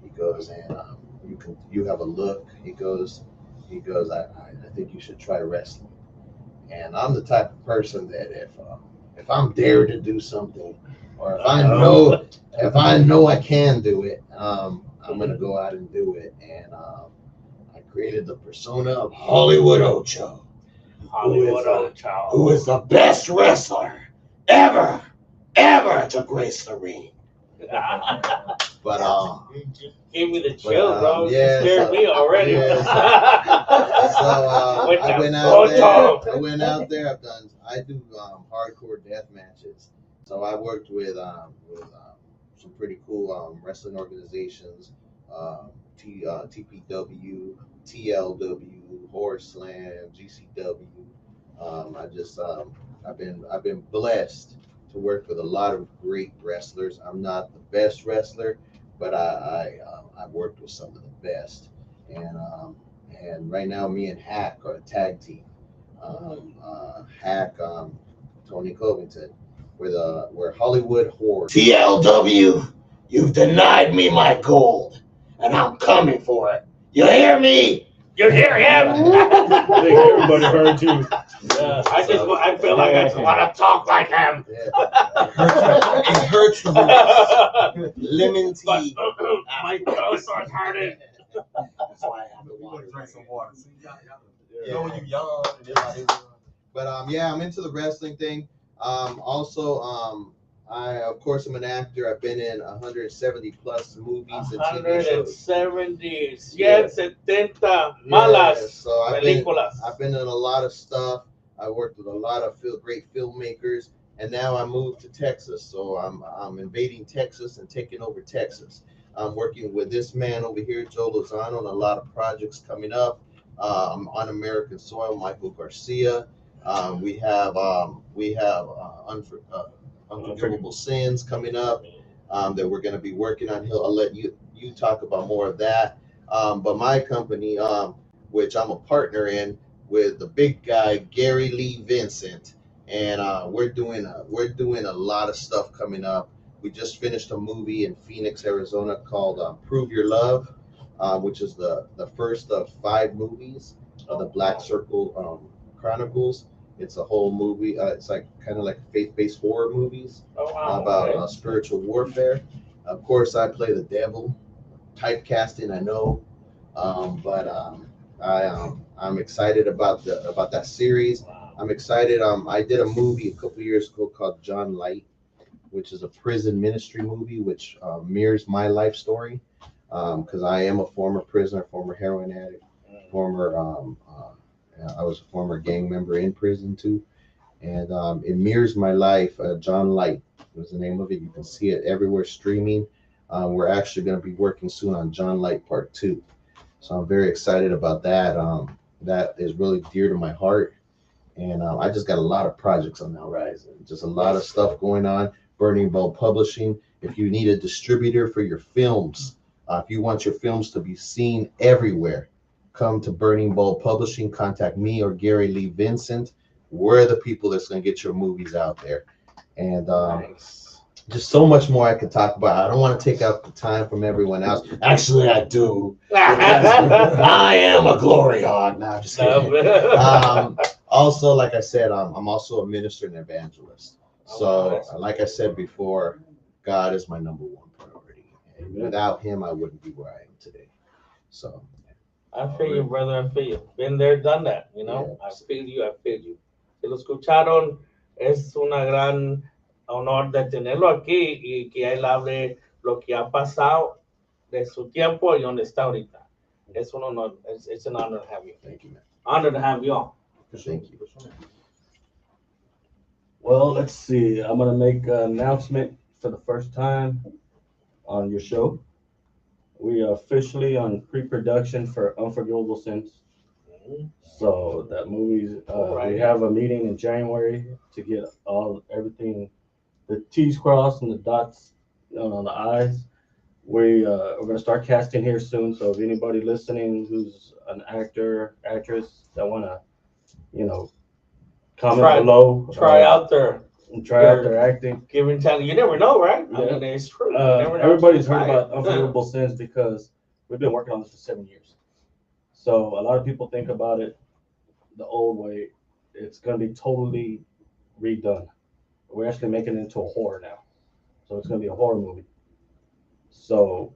Speaker 5: He goes, and you have a look. He goes, I think you should try wrestling. And I'm the type of person that if I'm dared to do something, or if I know I can do it, I'm gonna go out and do it. And I created the persona of Hollywood Ocho, who is the best wrestler ever to grace the ring. But
Speaker 1: gave me the chills, bro.
Speaker 5: Yeah,
Speaker 1: You scared me already.
Speaker 5: Yeah, so I went out there. I do hardcore death matches. So I worked with some pretty cool wrestling organizations, TPW, TLW, Horror Slam, GCW. I've been blessed to work with a lot of great wrestlers. I'm not the best wrestler, but I've worked with some of the best. And right now, me and Hack are a tag team. Hack, Tony Covington, we're Hollywood Horror. TLW, you've denied me my gold, and I'm coming for it. You hear me? You hear him?
Speaker 3: I think everybody heard you.
Speaker 1: Yeah, I feel like I just want to talk like him.
Speaker 5: Yeah. It hurts the most. Lemon tea.
Speaker 1: My throat starts hurting.
Speaker 5: That's why I have to
Speaker 6: want to drink some water. See,
Speaker 5: Yeah.
Speaker 6: when you young,
Speaker 5: But yeah, I'm into the wrestling thing. Also, Of course, I'm an actor. I've been in 170 plus movies and TV shows.
Speaker 1: 170,
Speaker 5: Yeah.
Speaker 1: 170 malas
Speaker 5: Yeah, so I've been
Speaker 1: películas.
Speaker 5: in a lot of stuff. I worked with a lot of great filmmakers, and now I moved to Texas. So I'm invading Texas and taking over Texas. I'm working with this man over here, Joe Lozano, on a lot of projects coming up. On American soil, Michael Garcia. We have Unforgivable Sins coming up that we're going to be working on. I'll let you talk about more of that. But my company, which I'm a partner in with the big guy Gary Lee Vincent, and we're doing a lot of stuff coming up. We just finished a movie in Phoenix, Arizona called "Prove Your Love," which is the first of 5 movies of the Black Circle Chronicles. It's a whole movie. It's like kind of like faith-based horror movies about spiritual warfare. Of course, I play the devil. Typecasting, I know, but I'm excited about that series. I'm excited. I did a movie a couple years ago called John Light, which is a prison ministry movie, which mirrors my life story, because I am a former prisoner, former heroin addict, I was a former gang member in prison too, and it mirrors my life. John Light was the name of it. You can see it everywhere streaming. We're actually going to be working soon on John Light Part 2, so I'm very excited about that. That is really dear to my heart, and I just got a lot of projects on the horizon. Just a lot of stuff going on. Burning Bulb Publishing. If you need a distributor for your films, if you want your films to be seen everywhere, come to Burning Bulb Publishing. Contact me or Gary Lee Vincent. We're the people that's going to get your movies out there. And just so much more I could talk about. I don't want to take up the time from everyone else. Actually, I do. I am a glory hog. No, I'm just kidding. Also, like I said, I'm also a minister and evangelist. So, like I said before, God is my number one priority. And without him, I wouldn't be where I am today. So,
Speaker 1: I feel you, brother. I feel you. Been there, done that. You know,
Speaker 5: Yeah.
Speaker 1: I feel you. I feel you. Si lo escucharon, es una gran honor de tenerlo aquí y que él hable lo que ha pasado de su tiempo y donde está ahorita. Es un honor. It's an honor to have you.
Speaker 5: thank you, man.
Speaker 1: Honor to have you on.
Speaker 5: Thank you.
Speaker 3: Well, let's see. I'm gonna make an announcement for the first time on your show. We are officially on pre-production for Unforgivable Sins. So that movie, we have a meeting in January to get everything, the T's crossed and the dots on the I's. We're gonna start casting here soon. So if anybody listening who's an actor, actress that wanna, comment below,
Speaker 1: Try out there.
Speaker 3: try out their acting.
Speaker 1: Giving talent. You never know, right? I
Speaker 3: Yeah.
Speaker 1: mean, it's true. You never know.
Speaker 3: Everybody's heard
Speaker 1: Right.
Speaker 3: about Unforgivable Sins because we've been working on this for 7 years. So a lot of people think about it the old way. It's going to be totally redone. We're actually making it into a horror now. So it's going to be a horror movie. So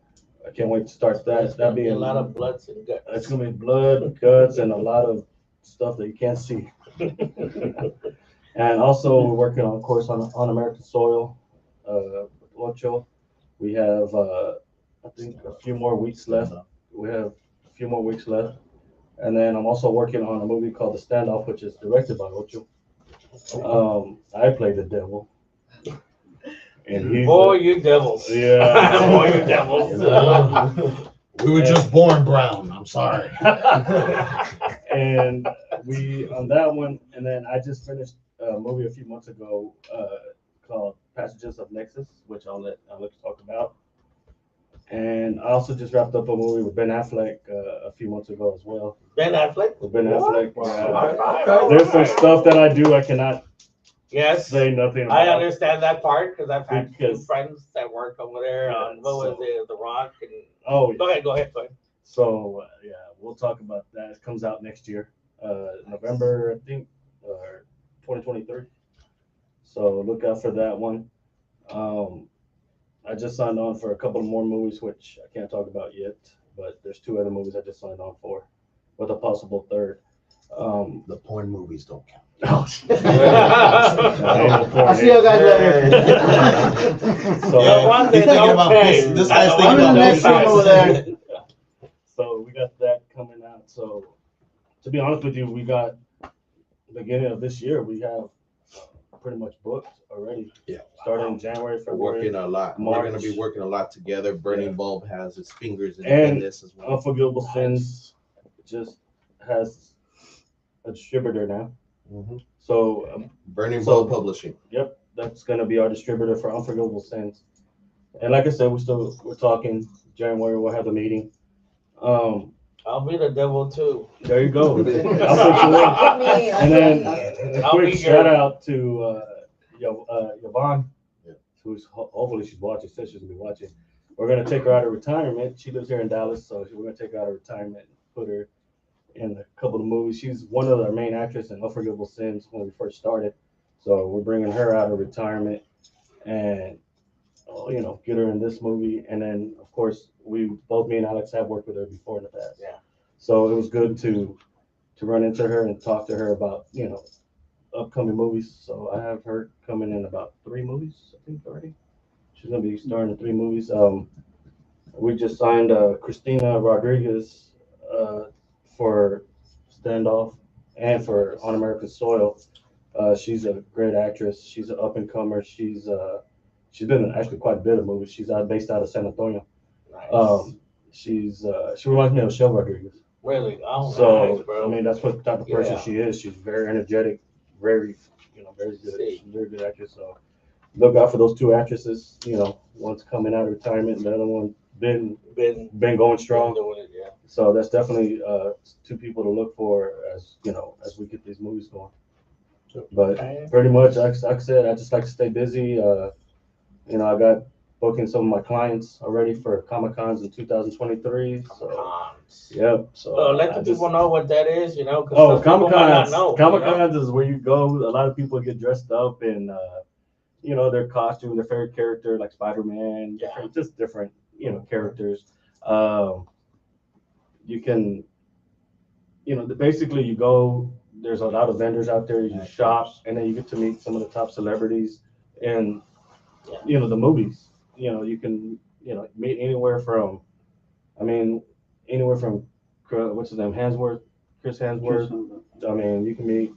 Speaker 3: I can't wait to start that. That'll be
Speaker 1: a lot of bloods and guts.
Speaker 3: It's going to be blood, guts, and a lot of stuff that you can't see. And also we're working on, of course, on American soil. Ocho. We have, I think, a few more weeks left. We have a few more weeks left. And then I'm also working on a movie called The Standoff, which is directed by Ocho. I play the devil. And he's
Speaker 1: you devils.
Speaker 3: Yeah.
Speaker 1: Boy, you devils.
Speaker 5: We were just born brown. I'm sorry.
Speaker 3: And we on that one, and then I just finished a movie a few months ago called Passages of Nexus, which I'll let Alex talk about. And I also just wrapped up a movie with Ben Affleck a few months ago as well.
Speaker 1: Ben Affleck?
Speaker 3: With Ben Affleck.
Speaker 1: Wow.
Speaker 3: There's some stuff that I do I cannot say nothing about.
Speaker 1: I understand that part because I've had two friends that work over there on what was it, The Rock and Go ahead.
Speaker 3: So we'll talk about that. It comes out next year, November, I think, or 2023. So look out for that one. I just signed on for a couple more movies, which I can't talk about yet, but there's 2 other movies I just signed on for, with a possible third.
Speaker 5: The porn movies don't count.
Speaker 3: Oh,
Speaker 8: I'll see you guys later.
Speaker 3: So,
Speaker 1: The ones
Speaker 5: He's
Speaker 1: that
Speaker 5: thinking
Speaker 1: don't
Speaker 5: about
Speaker 1: pay.
Speaker 5: this guy's
Speaker 8: I'm
Speaker 5: thinking
Speaker 8: in the
Speaker 5: about
Speaker 8: next room over there.
Speaker 3: So we got that coming out. So to be honest with you, we got beginning of this year, we have pretty much booked already.
Speaker 5: Yeah.
Speaker 3: Starting in January,
Speaker 5: We're
Speaker 3: February.
Speaker 5: working a lot. We're gonna be
Speaker 3: March.
Speaker 5: working a lot together. Burning
Speaker 3: Yeah.
Speaker 5: Bulb has his fingers in
Speaker 3: And
Speaker 5: this as well.
Speaker 3: Unforgivable Sins just has a distributor now.
Speaker 5: Mhm.
Speaker 3: So
Speaker 5: Burning
Speaker 3: So-
Speaker 5: Bulb Publishing.
Speaker 3: yep, that's gonna be our distributor for Unforgivable Sins. And like I said, we're talking January. We'll have a meeting.
Speaker 1: I'll be the devil too.
Speaker 3: There you go. I'll put you in.
Speaker 9: Me,
Speaker 3: And then a
Speaker 1: I'll
Speaker 3: quick
Speaker 1: be
Speaker 3: shout
Speaker 1: your-
Speaker 3: out to Yvonne,
Speaker 5: Yeah.
Speaker 3: who's hopefully she's watching. Says she's gonna be watching. We're gonna take her out of retirement. She lives here in Dallas, so we're gonna take her out of retirement and put her in a couple of movies. She's one of our main actresses in Unforgivable Sins when we first started. So we're bringing her out of retirement and get her in this movie. And then of course me and Alex have worked with her before in the past.
Speaker 1: Yeah.
Speaker 3: So it was good to run into her and talk to her about upcoming movies. So I have her coming in about 3 movies, I think already. She's gonna be starring in 3 movies. We just signed Christina Rodriguez for Standoff and for On American Soil. She's a great actress. She's an up and comer. She's been in actually quite a bit of movies. She's based out of San Antonio.
Speaker 1: Nice.
Speaker 3: She reminds me of Michelle Rodriguez.
Speaker 1: Really? Oh,
Speaker 3: So
Speaker 1: nice, bro.
Speaker 3: I mean, that's what type of person
Speaker 1: Yeah.
Speaker 3: she is. She's very energetic, very very good.
Speaker 1: See.
Speaker 3: She's a very good actress. So look out for those 2 actresses. One's coming out of retirement, and the other one
Speaker 1: been
Speaker 3: going strong.
Speaker 1: doing it, yeah.
Speaker 3: So that's definitely 2 people to look for as we get these movies going. But pretty much, like I said, I just like to stay busy. I got booking some of my clients already for Comic-Cons in 2023. So
Speaker 1: Cons.
Speaker 3: yep. So
Speaker 1: Let the people know what that is, 'cause
Speaker 3: Oh,
Speaker 1: some people might not
Speaker 3: Comic-Cons.
Speaker 1: know,
Speaker 3: Comic-Cons is where you go. A lot of people get dressed up in, their costume, their favorite character, like Spider-Man, different, characters. You can, basically you go. There's a lot of vendors out there. You shop, and then you get to meet some of the top celebrities in, the movies. You can, meet anywhere from, what's his name, Chris Hansworth. I mean, you can meet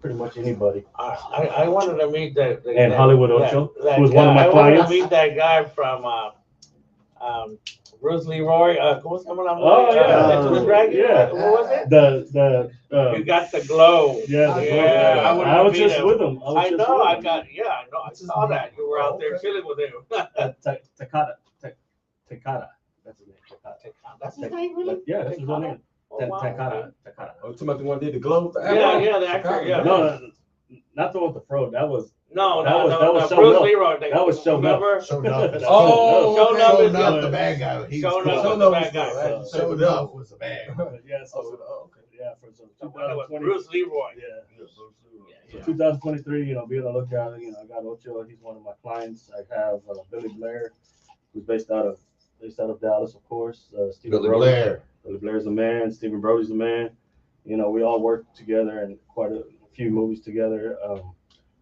Speaker 3: pretty much anybody.
Speaker 1: I wanted to meet
Speaker 3: And Hollywood Ocho,
Speaker 1: that
Speaker 3: who was one of
Speaker 1: guy.
Speaker 3: my
Speaker 1: I wanted
Speaker 3: clients.
Speaker 1: to meet that guy from Bruce Leroy. ¿Cómo se llama la
Speaker 3: Oh,
Speaker 1: movie?
Speaker 3: yeah.
Speaker 1: Into the Dragon.
Speaker 3: Yeah.
Speaker 1: What was it?
Speaker 3: The
Speaker 1: You got the glow.
Speaker 3: yeah,
Speaker 1: I wanted
Speaker 3: I
Speaker 1: to
Speaker 3: was
Speaker 1: meet
Speaker 3: just
Speaker 1: him.
Speaker 3: with him.
Speaker 1: I know. I saw that. You were out there chilling with him.
Speaker 3: Takada. That's his name. Takada.
Speaker 1: That's his name, really?
Speaker 3: Yeah, that's his real name.
Speaker 1: Oh, wow.
Speaker 3: Takada.
Speaker 6: Oh, talking about the one that did the glow?
Speaker 1: Yeah, the actor. Yeah.
Speaker 3: No, not the one with the fro. That was
Speaker 1: No,
Speaker 3: That was
Speaker 1: Bruce
Speaker 3: Show
Speaker 1: Leroy.
Speaker 3: That was Show
Speaker 1: Remember?
Speaker 5: Showed up.
Speaker 1: Showed up is
Speaker 5: Showed
Speaker 1: good.
Speaker 5: the bad guy. He was
Speaker 1: Showed
Speaker 5: cool.
Speaker 1: up was the bad guy.
Speaker 5: Showed up was the bad.
Speaker 3: yeah. So yeah, for some
Speaker 1: That was
Speaker 3: 2020.
Speaker 1: Bruce Leroy.
Speaker 3: Yeah. So 2023, be on the lookout. I got Ocho. He's one of my clients. I have Billy Blair, who's based out of Dallas, of course. Stephen
Speaker 5: Billy
Speaker 3: Brody.
Speaker 5: Blair.
Speaker 3: Billy Blair's the man. Stephen Brody's the man. We all work together in quite a few movies together.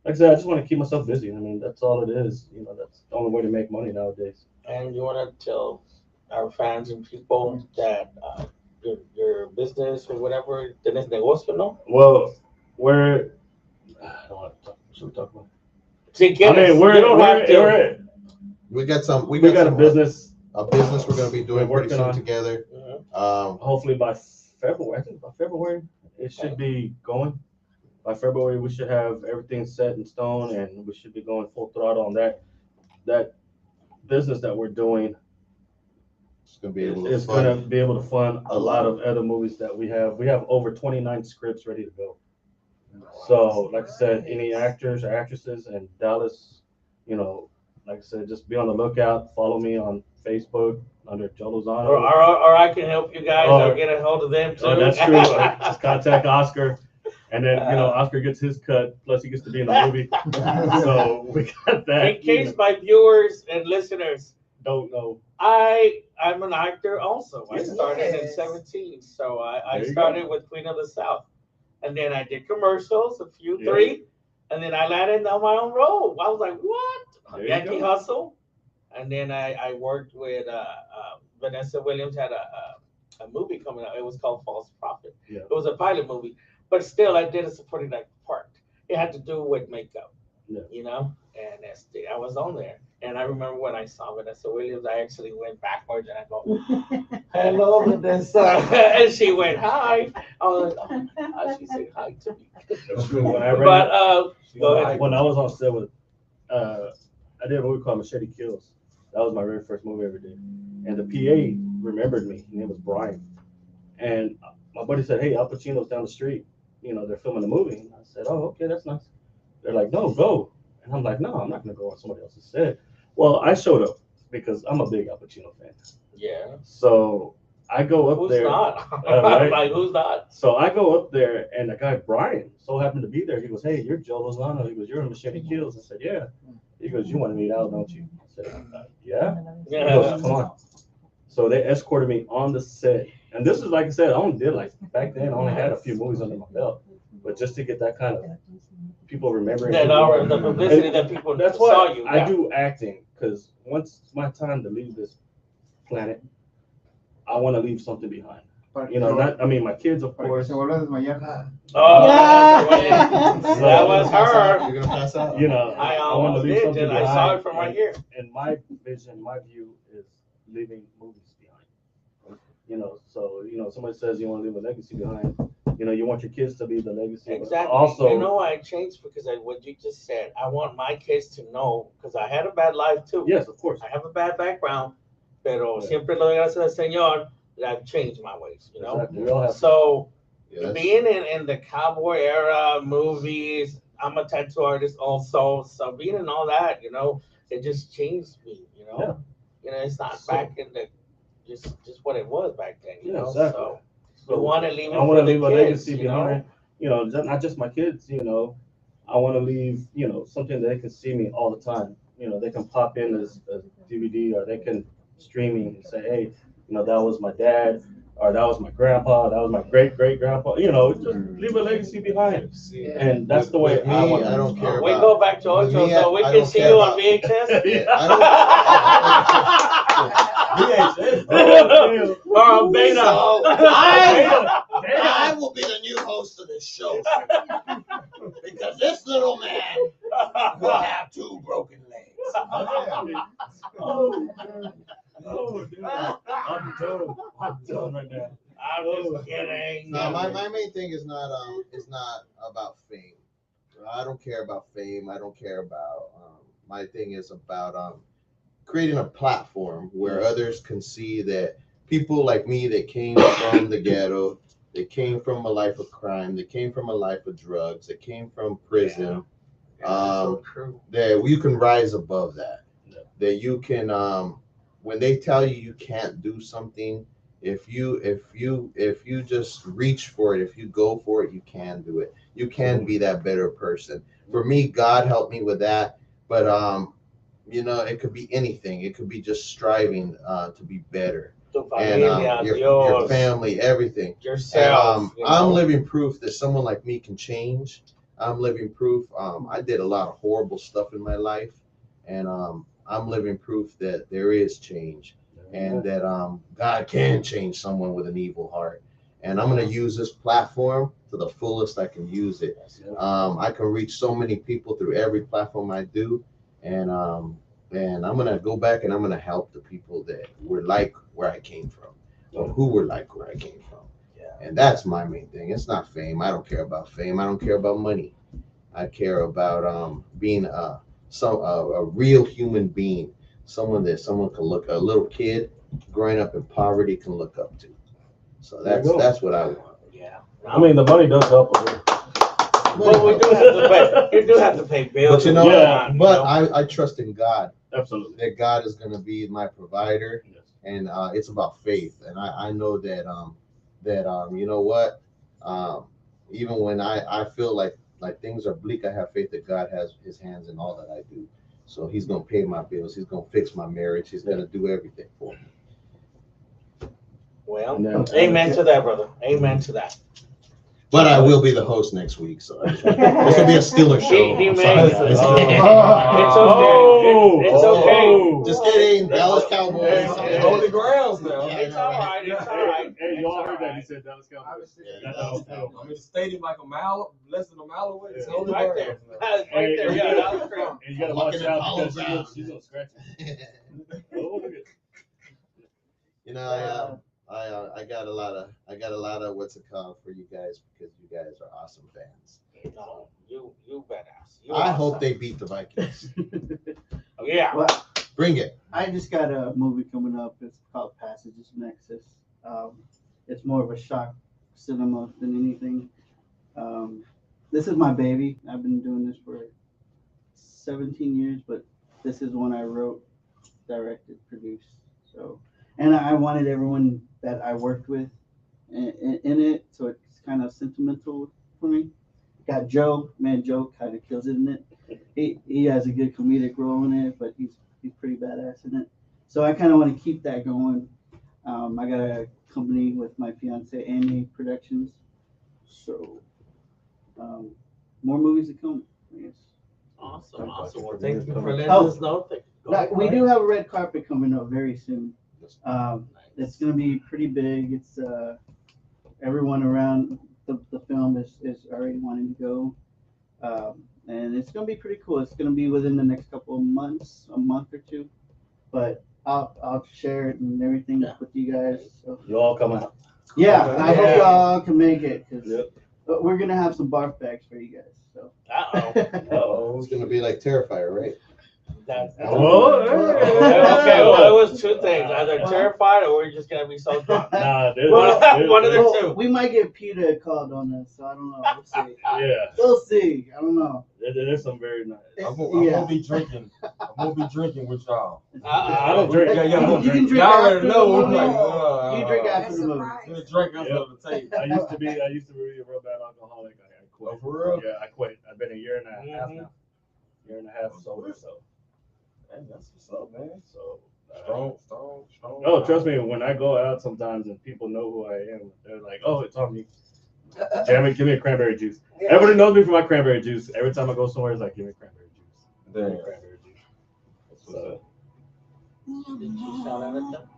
Speaker 3: Like I said, I just want to keep myself busy. I mean, that's all it is. That's the only way to make money nowadays.
Speaker 1: And you want to tell our fans and people that your business or whatever, tenés negocio, ¿no?
Speaker 3: Well, I don't want to talk. Should we talk about?
Speaker 1: Si
Speaker 3: I
Speaker 1: quieres,
Speaker 3: mean,
Speaker 1: you don't have to.
Speaker 5: We got some.
Speaker 3: we got a business.
Speaker 5: A business we're gonna be doing
Speaker 3: We're
Speaker 5: pretty
Speaker 3: working
Speaker 5: soon
Speaker 3: on.
Speaker 5: together.
Speaker 1: Mhm.
Speaker 3: Hopefully by February. I think by February it should be going. By February we should have everything set in stone, and we should be going full throttle on that business that we're doing.
Speaker 5: It's gonna be able to
Speaker 3: It's
Speaker 5: fund.
Speaker 3: going to be able to fund a lot of other movies that we have. We have over 29 scripts ready to go. So, like I said, any actors or actresses in Dallas, like I said, just be on the lookout. Follow me on Facebook under Joe Lozano.
Speaker 1: Or I can help you guys
Speaker 3: Or-
Speaker 1: or get a hold of them too.
Speaker 3: Oh, that's true. Just contact Oscar, and then Oscar gets his cut. Plus, he gets to be in the movie. So we got that.
Speaker 1: In case my viewers and listeners
Speaker 3: Don't know.
Speaker 1: I'm an actor also. I
Speaker 3: Yes.
Speaker 1: started in 17, so I
Speaker 3: There you
Speaker 1: started
Speaker 3: go.
Speaker 1: with Queen of the South. and then I did commercials, a few,
Speaker 3: Yeah.
Speaker 1: 3, and then I landed on my own role. I was like, what?
Speaker 3: There you
Speaker 1: Yankee
Speaker 3: go.
Speaker 1: Hustle, and then I worked with Vanessa Williams had a movie coming out. It was called False Prophet.
Speaker 3: Yeah.
Speaker 1: It was a pilot movie, but still I did a supporting like part. It had to do with makeup,
Speaker 3: Yeah.
Speaker 1: you know, and I was on there. And I remember when I saw Vanessa Williams, I actually went backwards and I go, hello, Vanessa. And she went, hi. I was like, oh, she said hi to me.
Speaker 3: That's true. When I ran,
Speaker 1: But go ahead.
Speaker 3: when I was on set with, I did a movie called Machete Kills. That was my very first movie I ever did. And the PA remembered me. His name was Brian. And my buddy said, hey, Al Pacino's down the street. You know, they're filming a movie. And I said, oh, okay, that's nice. They're like, no, go. And I'm like, no, I'm not going to go on somebody else's set. Well, I showed up because I'm a big Al Pacino fan.
Speaker 1: Yeah.
Speaker 3: So I go up
Speaker 1: Who's
Speaker 3: there.
Speaker 1: not?
Speaker 3: Right?
Speaker 1: Like, who's not?
Speaker 3: So I go up there, and the guy, Brian, so happened to be there. He goes, hey, you're Joe Lozano. He goes, you're in Machete Kills. I said, yeah. He goes, you want to meet Al, don't you? I said, yeah. He goes, come on. So they escorted me on the set. And this is, like I said, I only did, like, back then, I only had a few movies under my belt. But just to get that kind of people remembering.
Speaker 1: The publicity that people
Speaker 3: That's
Speaker 1: saw
Speaker 3: why
Speaker 1: you.
Speaker 3: I do acting, because once it's my time to leave this planet, I want to leave something behind. You know, not, I mean, my kids, of course.
Speaker 7: Se vuelve a desmayar.
Speaker 1: Oh,
Speaker 4: Yeah.
Speaker 1: that was her.
Speaker 5: You're gonna pass out.
Speaker 3: You know,
Speaker 1: I
Speaker 3: want to
Speaker 1: almost
Speaker 3: leave
Speaker 1: did,
Speaker 3: something
Speaker 1: and I
Speaker 3: behind.
Speaker 1: saw it from right here.
Speaker 3: And my vision, my view is leaving movies behind. You know, so, you know, somebody says you want to leave a legacy behind. You know, you want your kids to be the legacy. But
Speaker 1: Exactly.
Speaker 3: also,
Speaker 1: You know, I changed because what you just said. I want my kids to know, because I had a bad life too.
Speaker 3: yes, of course.
Speaker 1: I have a bad background, pero
Speaker 3: Yeah.
Speaker 1: siempre lo doy gracias al Señor that I've changed my ways, you know?
Speaker 3: Exactly. We all have
Speaker 1: So,
Speaker 5: Yeah,
Speaker 1: being in the cowboy era movies, I'm a tattoo artist also. So, being in all that, you know, it just changed me, you know?
Speaker 3: Yeah.
Speaker 1: You know, it's not
Speaker 3: So-
Speaker 1: back in the, just what it was back then, you
Speaker 3: Yeah,
Speaker 1: know?
Speaker 3: exactly.
Speaker 1: So,
Speaker 3: So
Speaker 1: you want to leave it
Speaker 3: I want
Speaker 1: for
Speaker 3: to
Speaker 1: the
Speaker 3: leave a
Speaker 1: kids,
Speaker 3: legacy
Speaker 1: you know?
Speaker 3: behind. You know, not just my kids. You know, I want to leave. You know, something that they can see me all the time. You know, they can pop in as a DVD, or they can stream me and say, hey, you know, that was my dad, or that was my grandpa, that was my great grandpa. You know, just leave a legacy behind. And that's the way
Speaker 5: With me,
Speaker 3: I want.
Speaker 5: I don't care
Speaker 1: We
Speaker 5: about.
Speaker 1: go back to
Speaker 5: with
Speaker 1: Ocho,
Speaker 5: me,
Speaker 1: so we
Speaker 5: I
Speaker 1: can
Speaker 5: don't
Speaker 1: see
Speaker 5: care
Speaker 1: you on
Speaker 5: about-
Speaker 1: VHS.
Speaker 3: VHS.
Speaker 1: Or on Beta.
Speaker 5: I will be the new host of this show because this little man will have 2 broken legs.
Speaker 3: Oh, dude. I'm done right now.
Speaker 1: I'm just kidding.
Speaker 5: No, my main thing is not about fame. I don't care about fame. I don't care about. My thing is about creating a platform where others can see that people like me that came from the ghetto, that came from a life of crime, that came from a life of drugs, that came from prison,
Speaker 1: So true.
Speaker 5: that you can rise above that.
Speaker 3: Yeah.
Speaker 5: That you can, when they tell you can't do something, if you just reach for it, if you go for it, you can do it. You can be that better person. For me, God helped me with that. But you know, it could be anything. It could be just striving to be better.
Speaker 1: Tu
Speaker 5: And
Speaker 1: familia,
Speaker 5: your
Speaker 1: Dios,
Speaker 5: family, everything.
Speaker 1: yourself.
Speaker 5: And, I'm living proof that someone like me can change. I'm living proof. I did a lot of horrible stuff in my life, and I'm living proof that there is change, and that God can change someone with an evil heart. And I'm going to use this platform to the fullest I can use it. I can reach so many people through every platform I do, and I'm going to go back and I'm going to help the people that were like where I came from, or who were like where I came from. And that's my main thing. It's not fame. I don't care about fame. I don't care about money. I care about being a real human being, someone can look, a little kid growing up in poverty can look up to. So that's what I want.
Speaker 1: Yeah.
Speaker 3: I mean, the money does help a little.
Speaker 1: Well, we do have to pay. You do have to pay bills.
Speaker 5: But you know,
Speaker 3: Yeah,
Speaker 5: I trust in God.
Speaker 3: Absolutely.
Speaker 5: That God is going to be my provider,
Speaker 3: Yes.
Speaker 5: and it's about faith. And I know that you know what, even when I feel like things are bleak, I have faith that God has His hands in all that I do. So He's going to pay my bills. He's going to fix my marriage. He's going to do everything for me.
Speaker 1: Well,
Speaker 3: And then-
Speaker 1: amen to that, brother. Amen to that.
Speaker 5: But I will be the host next week, so this will be a Steeler show.
Speaker 1: He
Speaker 5: I'm
Speaker 1: may.
Speaker 5: sorry,
Speaker 1: It's
Speaker 5: guys.
Speaker 1: okay. It's okay.
Speaker 5: Just kidding. Dallas Cowboys.
Speaker 6: Holy grounds now.
Speaker 5: Yeah,
Speaker 1: It's all right. It's all right.
Speaker 3: Hey, y'all
Speaker 1: It's
Speaker 3: heard
Speaker 1: all
Speaker 3: that?
Speaker 1: right.
Speaker 3: He said Dallas Cowboys.
Speaker 5: Yeah,
Speaker 3: That's
Speaker 5: Dallas
Speaker 3: all.
Speaker 5: Cowboys.
Speaker 6: I'm in the stadium like a mile, less than a mile away. It's
Speaker 3: Yeah.
Speaker 6: holy
Speaker 1: Right there.
Speaker 6: grounds now.
Speaker 1: Right there. Yeah, that was great.
Speaker 3: And you gotta
Speaker 5: Walking
Speaker 3: watch out
Speaker 5: in
Speaker 3: because
Speaker 5: hollow
Speaker 3: she's gonna scratch you. Oh, look at
Speaker 5: You know, I got a lot of what's it called for you guys because you guys are awesome fans.
Speaker 1: No, you badass. You
Speaker 5: I
Speaker 1: awesome.
Speaker 5: hope they beat the Vikings.
Speaker 1: Yeah.
Speaker 8: Well,
Speaker 5: Bring it.
Speaker 8: I just got a movie coming up. It's called Passages Nexus. It's more of a shock cinema than anything. This is my baby. I've been doing this for 17 years, but this is one I wrote, directed, produced. So, and I wanted everyone that I worked with in it, so it's kind of sentimental for me. Got Joe, man. Joe kind of kills it in it. He has a good comedic role in it, but he's pretty badass in it. So I kind of want to keep that going. I got a company with my fiance, Amy Productions. So more movies to come, I guess.
Speaker 1: Awesome. Well, thank you for letting
Speaker 8: Oh.
Speaker 1: us know.
Speaker 8: We do have a red carpet coming up very soon. It's going to be pretty big. It's everyone around the film is already wanting to go. And it's going to be pretty cool. It's going to be within the next couple of months, a month or two. But I'll share it and everything with you guys. So.
Speaker 3: you all come out.
Speaker 8: Yeah, I hope y'all can make it because
Speaker 3: Yep.
Speaker 8: we're going to have some barf bags for you guys. So.
Speaker 3: Uh-oh.
Speaker 5: It's gonna be like Terrifier, right?
Speaker 3: Whoa,
Speaker 1: Okay, well, it was two things. Either terrified or we're just going to be so drunk.
Speaker 3: Nah, dude.
Speaker 1: One of the
Speaker 8: Well,
Speaker 1: two.
Speaker 8: we might get PETA called on us, so I don't know. We'll see.
Speaker 3: Yeah,
Speaker 8: We'll see. I don't know.
Speaker 3: there's some very nice.
Speaker 6: I'm gonna be drinking. I'm gonna be drinking with y'all.
Speaker 3: I don't drink.
Speaker 6: Yeah, yeah, I'm gonna
Speaker 8: You can
Speaker 6: drink.
Speaker 8: drink
Speaker 6: Y'all
Speaker 8: after
Speaker 6: already
Speaker 8: the
Speaker 6: know.
Speaker 8: movie.
Speaker 6: Like,
Speaker 8: You drink after
Speaker 9: That's
Speaker 8: the movie.
Speaker 9: surprise.
Speaker 6: Gonna drink us on the table.
Speaker 3: I used to be a real bad alcoholic. I quit.
Speaker 6: Oh, for real?
Speaker 3: Yeah, I quit. I've been a year and a half now. Year and a half sober, so.
Speaker 6: Man, that's what's up, man.
Speaker 3: So
Speaker 6: Strong.
Speaker 3: oh, trust me, when I go out sometimes and people know who I am, they're like, "Oh, it's on me." Jamie, give me a cranberry juice. Everybody knows me for my cranberry juice. Every time I go somewhere, it's like, "Give me cranberry juice." Give me
Speaker 6: Damn.
Speaker 3: cranberry juice. So,
Speaker 1: Did you shout out at them?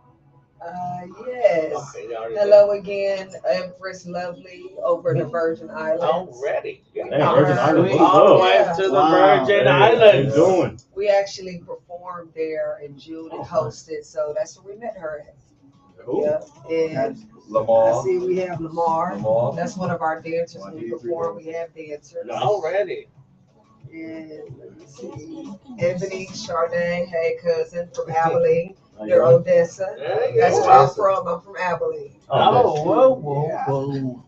Speaker 9: Yes.
Speaker 1: Okay, you already
Speaker 9: Hello again, Empress Lovely over the Virgin
Speaker 1: did.
Speaker 9: Islands.
Speaker 1: Already.
Speaker 3: damn, Virgin Islands, what's
Speaker 1: All the
Speaker 3: up?
Speaker 1: way to the
Speaker 8: Wow.
Speaker 1: Virgin
Speaker 3: Hey, how you
Speaker 1: Islands.
Speaker 3: doing?
Speaker 9: We actually performed there and Jude had hosted, so that's where we met her at.
Speaker 3: Cool.
Speaker 9: Yeah. And I
Speaker 6: Lamar.
Speaker 9: see we have Lamar.
Speaker 6: Lamar.
Speaker 9: That's one of our dancers. When we perform, we have dancers.
Speaker 1: Already.
Speaker 9: And let me see, Ebony, Chardonnay, hey cousin from Abilene.
Speaker 3: How you
Speaker 9: They're
Speaker 3: doing?
Speaker 9: Odessa.
Speaker 1: There you
Speaker 9: That's
Speaker 1: go.
Speaker 9: where I'm from. I'm from Abilene.
Speaker 1: Oh, whoa.
Speaker 8: Whoa.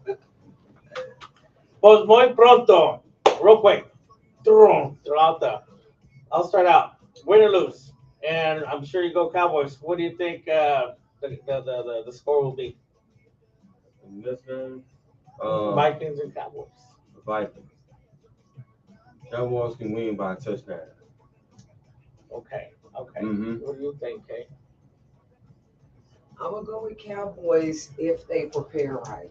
Speaker 1: Pues muy pronto, real quick, throughout I'll start out, win or lose, and I'm sure you go Cowboys. What do you think the score will be?
Speaker 6: In this game,
Speaker 1: Vikings and Cowboys.
Speaker 6: the Vikings. Cowboys can win by a touchdown.
Speaker 1: Okay.
Speaker 6: Mhm.
Speaker 1: What do you think, Kay?
Speaker 9: I'm gonna go with Cowboys if they prepare right.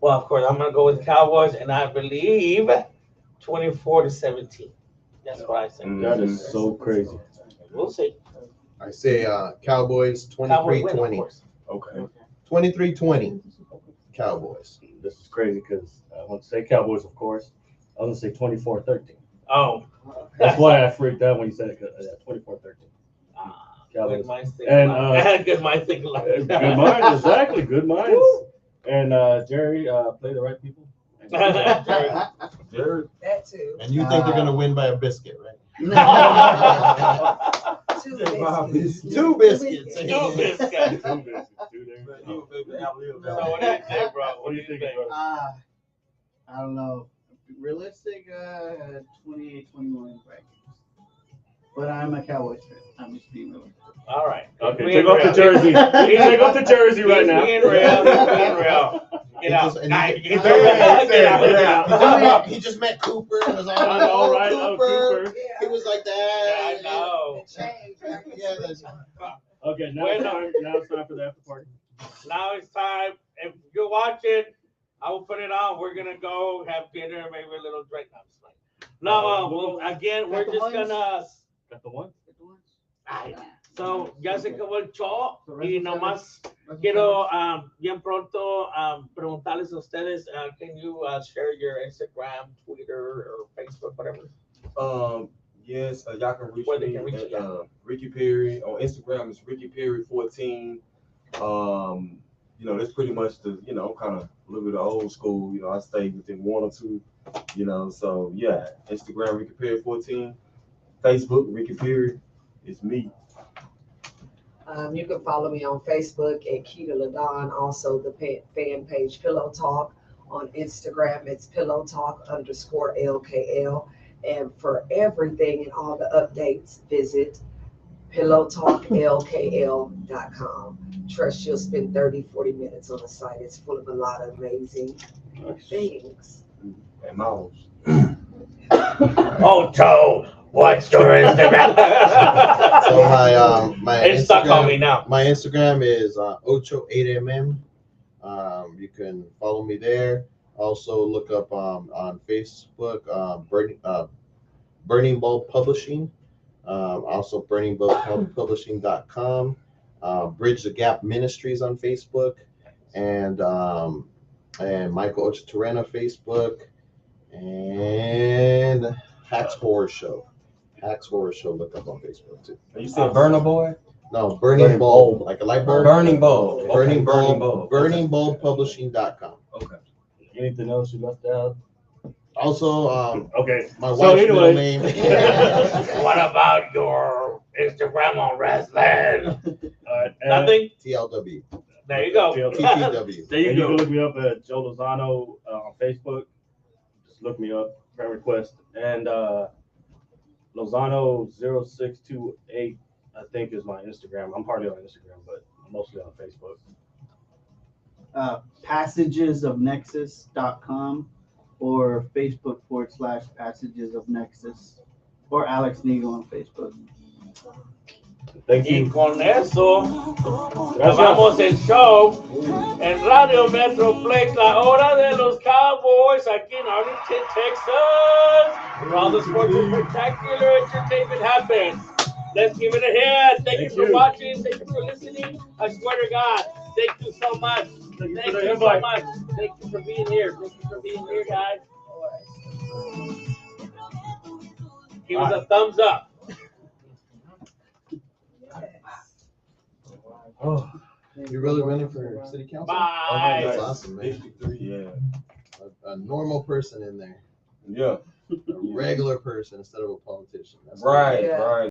Speaker 1: Well, of course, I'm gonna go with Cowboys, and I believe 24-17. That's what I think.
Speaker 3: That is so crazy.
Speaker 1: We'll see.
Speaker 5: I say Cowboys
Speaker 1: Cowboys win, of
Speaker 5: 23-20.
Speaker 1: course.
Speaker 3: Okay.
Speaker 5: 23-20. Cowboys.
Speaker 3: This is crazy because I want to say Cowboys, of course. I was going to say 24-13.
Speaker 1: Oh.
Speaker 3: That's why I freaked out when you said 24-13. Cowboys.
Speaker 1: Good minds think
Speaker 3: And,
Speaker 1: alike. Good minds think alike.
Speaker 3: Good minds, exactly. Good minds. And Jerry, play the right people.
Speaker 6: Jared.
Speaker 9: That too.
Speaker 5: And you think they're gonna win by a biscuit, right?
Speaker 9: Two
Speaker 6: Wow,
Speaker 9: biscuits.
Speaker 5: Two biscuits.
Speaker 1: Two biscuits.
Speaker 3: Two biscuits. Two there.
Speaker 1: So what do you think, bro? What do you think?
Speaker 8: I don't know. Realistic, 28-21 Vikings. But I'm a Cowboys fan. I'm just being real.
Speaker 1: All right.
Speaker 3: Okay,
Speaker 1: Being
Speaker 3: take off the
Speaker 1: real.
Speaker 3: jersey. Take off the jersey right
Speaker 1: He's
Speaker 3: now.
Speaker 1: being real. He's being real. Get out.
Speaker 5: And
Speaker 1: Nah,
Speaker 5: he-
Speaker 1: get
Speaker 5: He
Speaker 1: out.
Speaker 5: He just met Cooper and was all
Speaker 3: I
Speaker 5: like,
Speaker 3: know,
Speaker 5: "Oh,
Speaker 3: right? Oh,
Speaker 5: Cooper."
Speaker 3: Cooper.
Speaker 5: He was like that.
Speaker 1: I know.
Speaker 9: The change, right?
Speaker 5: Yeah, that's
Speaker 3: Okay, now it's time for the after party.
Speaker 1: Now it's time. If you're watching, I will put it on. We're gonna go have dinner, maybe a little drink. No, I'm just playing. No, well, again, we're just gonna.
Speaker 3: Got the one?
Speaker 1: Ay, so, ya se acabó el show y nomás quiero bien pronto preguntarles a ustedes, can you share your Instagram, Twitter, or Facebook, whatever?
Speaker 6: Yes, y'all can reach
Speaker 1: Where they
Speaker 6: me
Speaker 1: can reach
Speaker 6: at
Speaker 1: you.
Speaker 6: Ricky Perry on Instagram. It's Ricky Perry 14. You know, that's pretty much the, you know, I'm kind of a little bit of old school. You know, I stay within one or two. You know, so yeah, Instagram Ricky Perry 14, Facebook Ricky Perry. It's me.
Speaker 4: You can follow me on Facebook at Keita Ladon, also the fan page Pillow Talk. On Instagram, it's Pillow Talk _LKL. And for everything and all the updates, visit pillowtalklkl.com. Trust you'll spend 30-40 minutes on the site. It's full of a lot of amazing things.
Speaker 6: And Miles.
Speaker 1: Oh, Joe, what's your Instagram?
Speaker 5: So my
Speaker 1: It's stuck on me
Speaker 5: Instagram,
Speaker 1: now.
Speaker 5: my Instagram is ocho8mm. You can follow me there. Also look up on Facebook, Burning Bulb Publishing. Also burningbulbpublishing.com. Bridge the Gap Ministries on Facebook, and Michael Ochatorena Facebook, and Hacks Horror Show. Hacks Horror Show, look up on Facebook too.
Speaker 6: You said Burner Boy?
Speaker 5: No, Burning Bulb, like a light bulb.
Speaker 6: Burning Bulb. Okay,
Speaker 5: Burning
Speaker 6: Burning
Speaker 5: Bulb.
Speaker 6: Bulb.
Speaker 5: Burningbulbpublishing.com.
Speaker 6: Okay.
Speaker 3: Anything else you left out?
Speaker 5: Also,
Speaker 3: Okay.
Speaker 5: my
Speaker 3: So
Speaker 5: wife's middle
Speaker 3: anyway.
Speaker 5: name.
Speaker 1: What about your Instagram on wrestling? Nothing?
Speaker 5: TLW.
Speaker 1: There you go.
Speaker 5: TTW.
Speaker 1: There you
Speaker 3: And you can
Speaker 1: go.
Speaker 3: look me up at Joe Lozano on Facebook. Just look me up, friend request. And Lozano0628, I think, is my Instagram. I'm hardly on Instagram, but I'm mostly on Facebook.
Speaker 8: Passagesofnexus.com or Facebook /Passages of Nexus, or Alex Nigo on Facebook.
Speaker 3: Thank
Speaker 1: Y
Speaker 3: you.
Speaker 1: con eso, acabamos el show en Radio Metroplex, la Hora de los Cowboys, aquí en Arlington, Texas, where all the sports and spectacular entertainment happens. Let's give it a hand. Thank you for watching. Thank you for listening. I swear to God, thank you so much. Thank you so much. Thank you for being here. Thank you for being here, guys. Give us a thumbs up.
Speaker 3: Oh,
Speaker 5: You're really running for city council?
Speaker 1: Bye.
Speaker 5: That's awesome, man.
Speaker 6: District 3, yeah.
Speaker 5: A normal person in there.
Speaker 6: Yeah.
Speaker 5: A regular person instead of a politician. That's
Speaker 6: Right,
Speaker 4: Yeah.
Speaker 6: right.